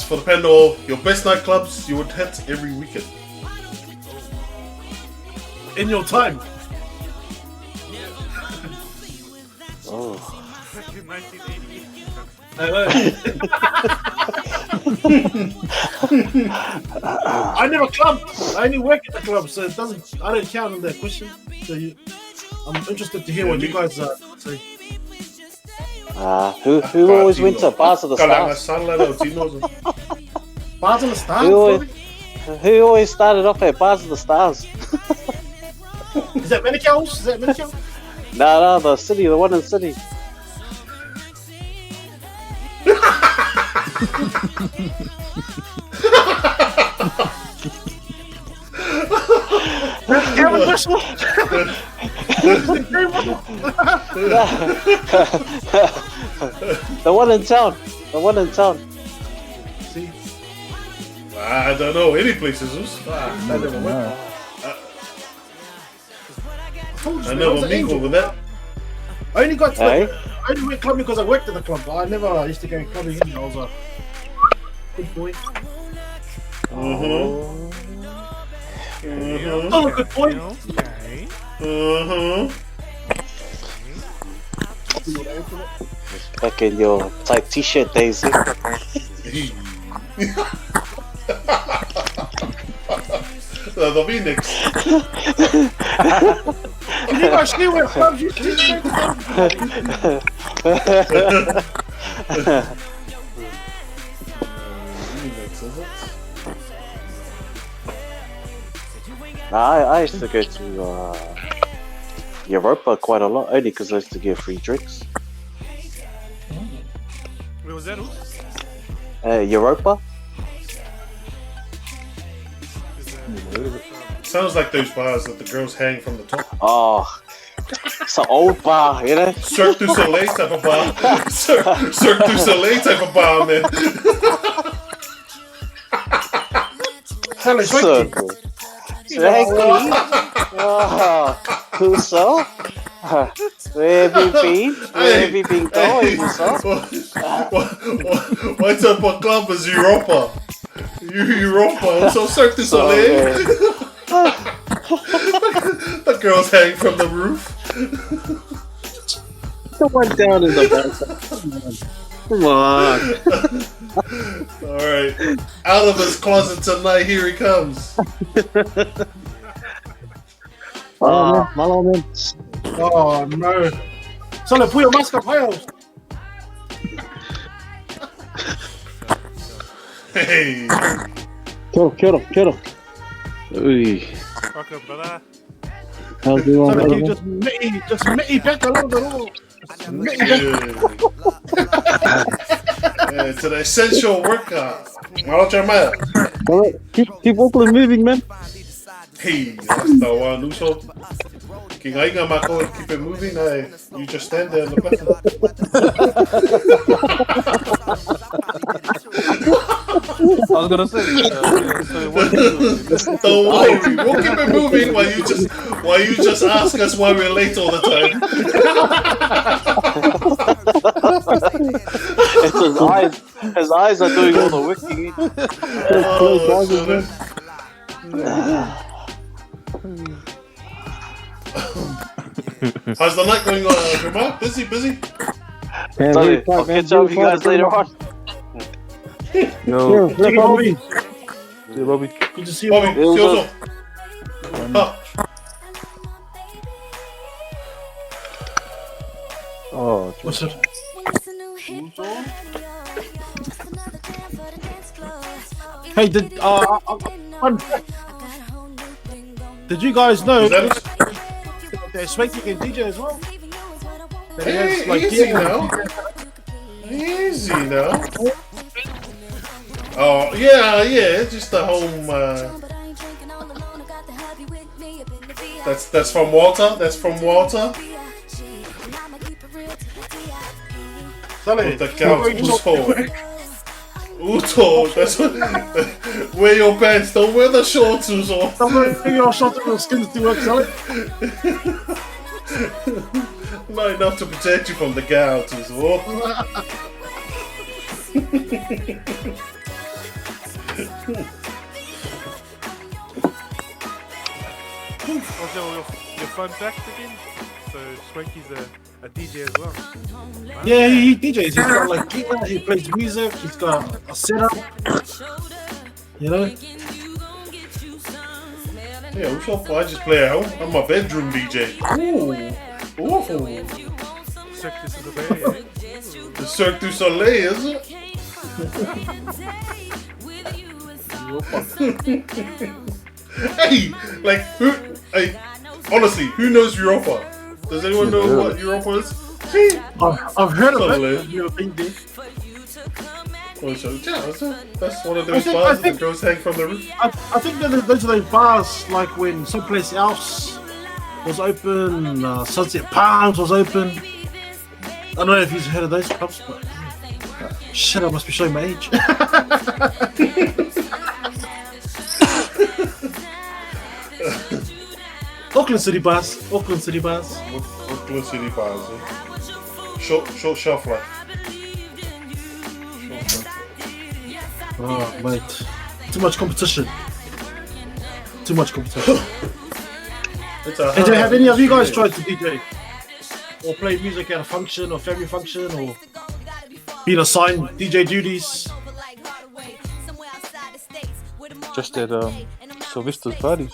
For the Pendle, your best nightclubs you would hit every weekend. in your time. Oh. Fucking 1980. I never clubbed. I only work at the club, so it doesn't. I don't count on that question. So I'm interested to hear what you guys say. Who always went to Bars of the Stars? Bars of the Stars? Who always started off at Bars of the Stars? Is that Manicals? No, the city, the one in the city. The one in town. See? I don't know any places. I never went. I never mingled with that. I only got Hey? I only went clubbing because I worked at the club. I never used to go clubbing. I was a good boy. Still a good boy. Okay. Back in your tight t-shirt days. Eh? The Phoenix. Can you guys see where clubs used to be? I used to go to Europa quite a lot, only because I used to get free drinks. Where was that? Europa? Sounds like those bars that the girls hang from the top. Oh, it's an old bar, you know? Cirque du Soleil type of bar. Cirque du Soleil type of bar, man. So good. Swanky. Oh, Huso. Where have you been? Where have you been going, Huso? What type of club is Europa? Europa, so Cirque du Soleil. The girls hang from the roof. The one down in the back. Come on. Alright. Out of his closet tonight, here he comes. Oh, man. Oh no. Solo put your mask up higher. Hey. Kill him. Ooh. Fuck up, brother. How's you Solo, on, can you just met me back a little bit more? Met me back. It's an essential workout. Malo Jeremiah. Alright, keep Oakland moving, man. Hey, that's the one. Uso. King Aiga Mako, keep it moving. You just stand there and look at I was gonna say. Don't worry, we'll keep it moving while you just ask us why we're late all the time. It's his eyes. His eyes are doing all the wicking. How's the night going on, Jeremiah? Busy? Sorry, I'll catch up with you guys later on. Yo, Bobby. see you, Bobby. Good to see you, Bobby, Bobby. see you also. Oh, What's it? Hey, did you guys know that Swanky can DJ as well? That he has, Easy gear. now. Easy now. Oh, yeah, just the home. That's from Walter. That's from Walter. With the couch. Uto, that's what. Wear your pants, don't wear the shorts, Uso. Don't wear your shorts with skins to work, Sally. Not enough to protect you from the gout, Uso. Also, your fun fact again. So Swanky's a DJ as well. Yeah, he DJs. He's got like gear, he plays music, he's got a setup. You know? Yeah, Uso, I just play at home. I'm a bedroom DJ. Ooh. Cirque du Soleil. The Cirque du Soleil, is it? Hey, like, honestly, who knows Europa? Does anyone know what Europa is? See? I've heard of Soleil. it. I've never been there. Oh, so, yeah, that's one of those bars that girls hang from the roof. I think that those are those bars like when someplace else was open, Sunset Palms was open. I don't know if you've heard of those clubs, but shit, I must be showing my age. Auckland City bars. Oakland City bars, eh? Short shelf life. Oh, mate. Too much competition. It's a And have any of you guys tried to DJ? Or play music at a function or family function or been assigned DJ duties? just at Sylvester's parties.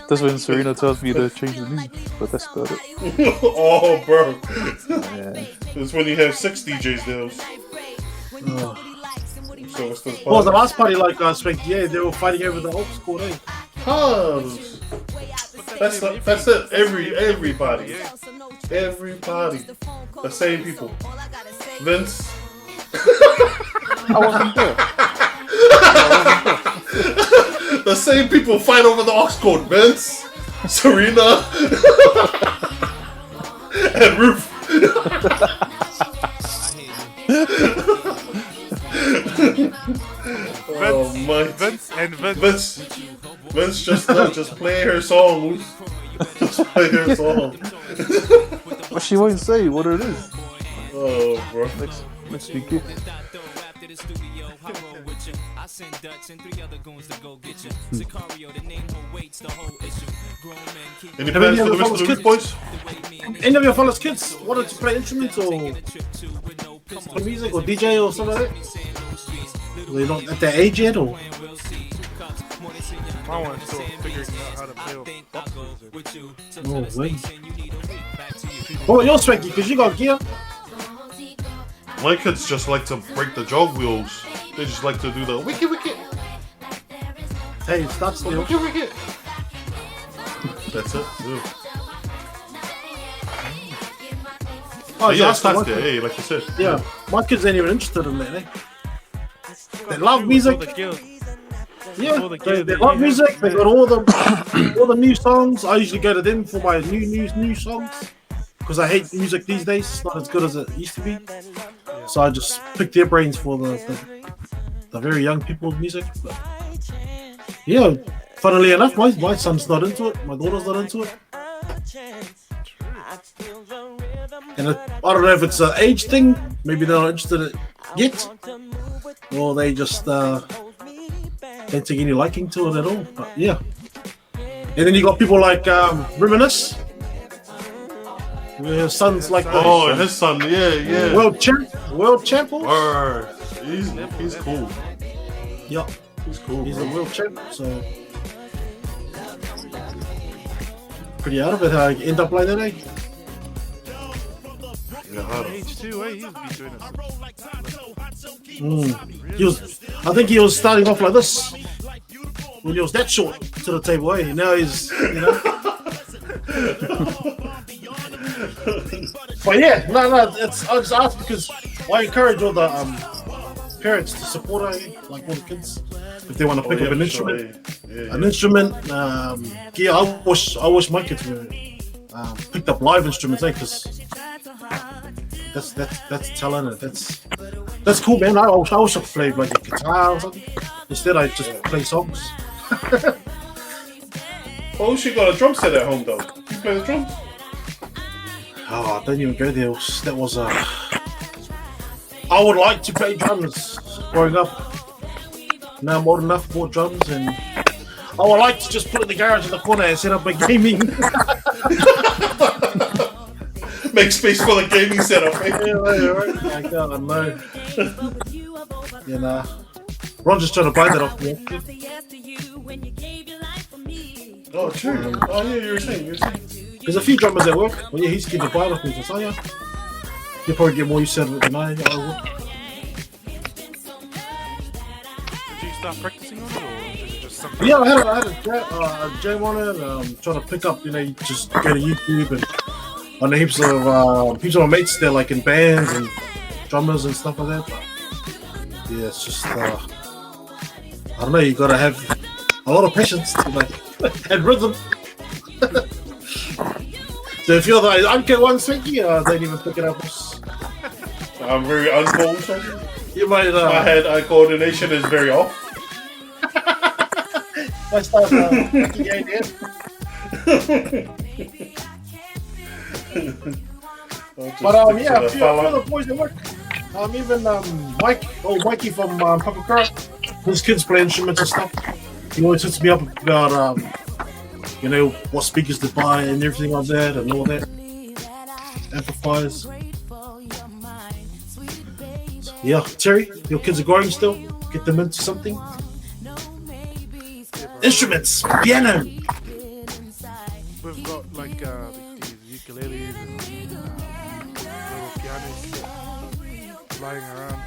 That's when Serena tells me to change the music, but that's about it. Oh, bro. Yeah. That's when you have 6 DJs there. So what's this What was the last party like, Spank? Yeah, they were fighting over the aux cord, eh? That's it. Everybody. The same people. Vince. I wasn't there. The same people fight over the aux cord. Vince, Serena, and Ruth. Oh my! Vince, just play her songs. Just play her song. But she won't say what it is. Oh, bro. Next week. Yeah. Any plans for the rest of the week, boys? Any of your fellas kids wanted to play instruments or play music or DJ or something like that? They're not at that age yet, or? I want to start figuring out how to play with boxes. No way. What about your Swanky? Because you got gear. My kids just like to break the jog wheels. They just like to do the wicket. Hey, it's that still. Wicket. That's it. Ew. Oh, yeah, that's that's my there, kid. like you said. Yeah, my kids ain't even interested in that. They love music. Yeah, they love music. They got all the new songs. I usually go to them for my new songs because I hate music these days. It's not as good as it used to be. So I just pick their brains for the very young people's music. But yeah, funnily enough, my son's not into it. My daughter's not into it. And I don't know if it's an age thing. Maybe they're not interested in it yet, or they just don't take any liking to it at all. But yeah. And then you got people like Reminisce. His son's like his son, yeah. World champ. Word. He's cool. Yeah, he's cool. He's a world champ. So pretty out of it how you end up like that, eh? Age 2, eh? He's been doing it. I think he was starting off like this when he was that short to the table, eh? Now he's, But yeah, no, I just asked because I encourage all the parents to support like all the kids if they want to pick up an instrument. An instrument. Yeah, I wish my kids were picked up live instruments, eh? Because that's talent. That's cool, man. I wish I could play like a guitar or something. Instead, I just play songs. Oh, she got a drum set at home though. You play the drums? Oh, I don't even go there. I would like to play drums growing up. Now I'm old enough, bought drums, and I would like to just put it in the garage in the corner and set up a gaming. Make space for the gaming setup. Right. I don't know. Ron's just trying to buy that off me. Oh, true. Oh, yeah, you were saying. There's a few drummers at work. Well, yeah, he's getting to buy it off me. So, yeah. He'll probably get more use out of it than I will. Did you start practicing on it, or is it just something? Yeah, I had a jam on it. Trying to pick up, you just go to YouTube and on heaps of my mates. They're like in bands and drummers and stuff like that. But yeah, it's just I don't know. You gotta have a lot of patience to like and rhythm. So if you're the uncut one, Swanky, don't even pick it up. I'm very uncool. You might. My hand-eye coordination is very off. I start picking ideas. But yeah, a few other boys at work. Even Mikey from Papa Car, his kids play instruments and stuff. He always hits me up about what speakers to buy and everything like that and all that. Amplifiers. Yeah, Terry, your kids are growing still. Get them into something. Instruments, piano. We've got like these ukuleles and little pianos lying around.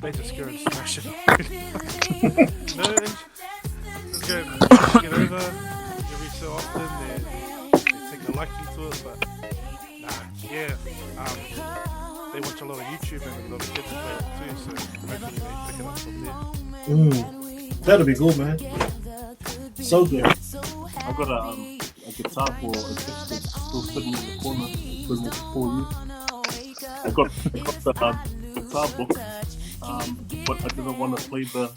They just go and smash it. No, just go and get over every so often. They take a liking to it, but they watch a lot of YouTube and a lot of kids play it too, so hopefully they pick it up from there. That'll be cool, man. So good. I've got a guitar for a sister still sitting in the corner waiting for you. I got the guitar book, but I didn't want to play the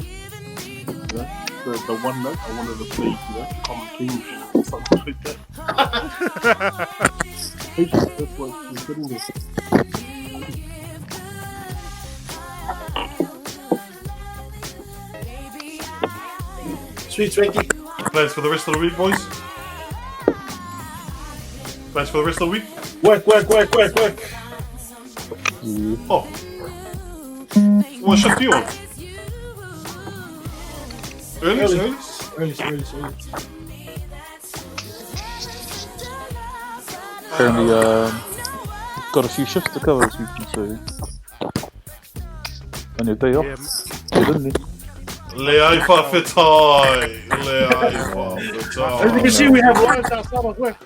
one note. I wanted to play common themes or something like that. That's why she's sitting there. Sweet Swanky. Plans for the rest of the week, boys? Plans for the rest of the week? Work. Oh. What shift are you on? Early. Apparently, got a few shifts to cover this weekend, so on your day off, didn't you? Leaifa Fitai. As you can see, we have lives outside of work.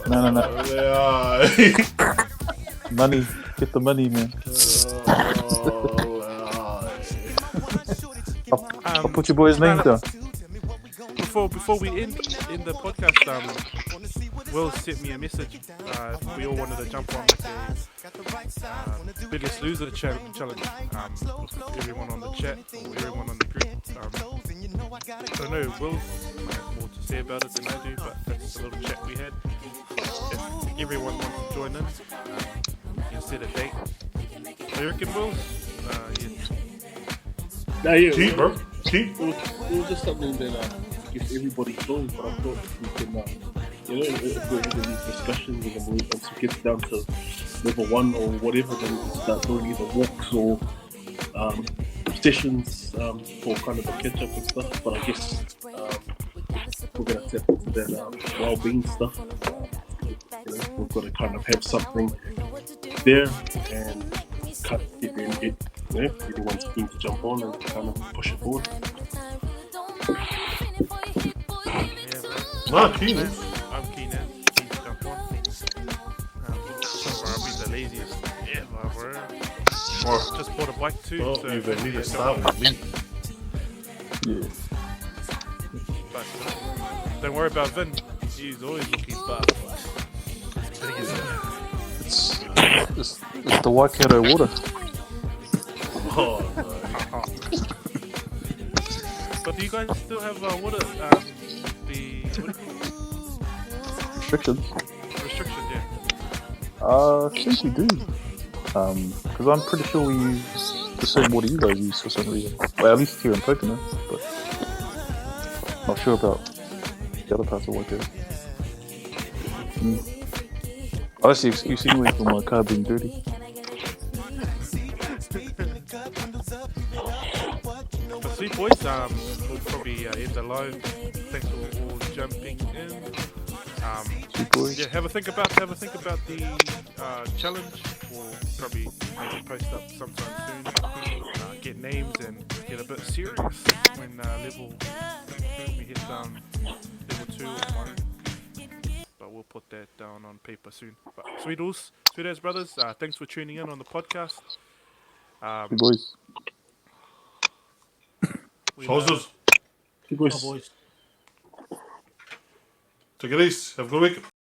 No. Money, get the money, man. I'll put your boy's name down. Before we end the podcast, Will sent me a message. We all wanted to jump on like a biggest loser challenge. With everyone on the chat or everyone on the group. I don't know. Will might have more to say about it than I do, but that's a little chat we had. If everyone wants to join in, you can set a date. I reckon Will. Cheap, bro. Cheap. It was just something that if everybody joins, but I thought we can, if we're having these discussions and once we get down to level 1 or whatever, then we start doing either walks or sessions for kind of a catch up and stuff. But I guess we're going to tap into that well-being stuff. We've got to kind of have something there and cut it in. Everyone's keen to jump on and kind of push it forward. Keen. I'm keen to jump on. So far, I've been the laziest ever, bro. Just bought a bike too. Oh, so you need to start with me. Yeah. But don't worry about Vin. He's always looking buff. It's the Waikato water. Oh, But do you guys still have water? Restrictions. Restrictions, yeah. I think we do. Because I'm pretty sure we use the same water you guys use for some reason. Well, at least here in Pocono, but not sure about the other parts of Waikato. Oh, that's the excuse anyway for my car being dirty. But sweet boys, we'll probably end the live. Thanks for all jumping in. Yeah, have a think about the challenge. We'll probably maybe post up sometime soon. Get names and get a bit serious when we hit level 2 or 1. But we'll put that down on paper soon. But sweet as brothers, thanks for tuning in on the podcast. Hey boys. Shoulders. Hey boys. Take it easy. Have a good week.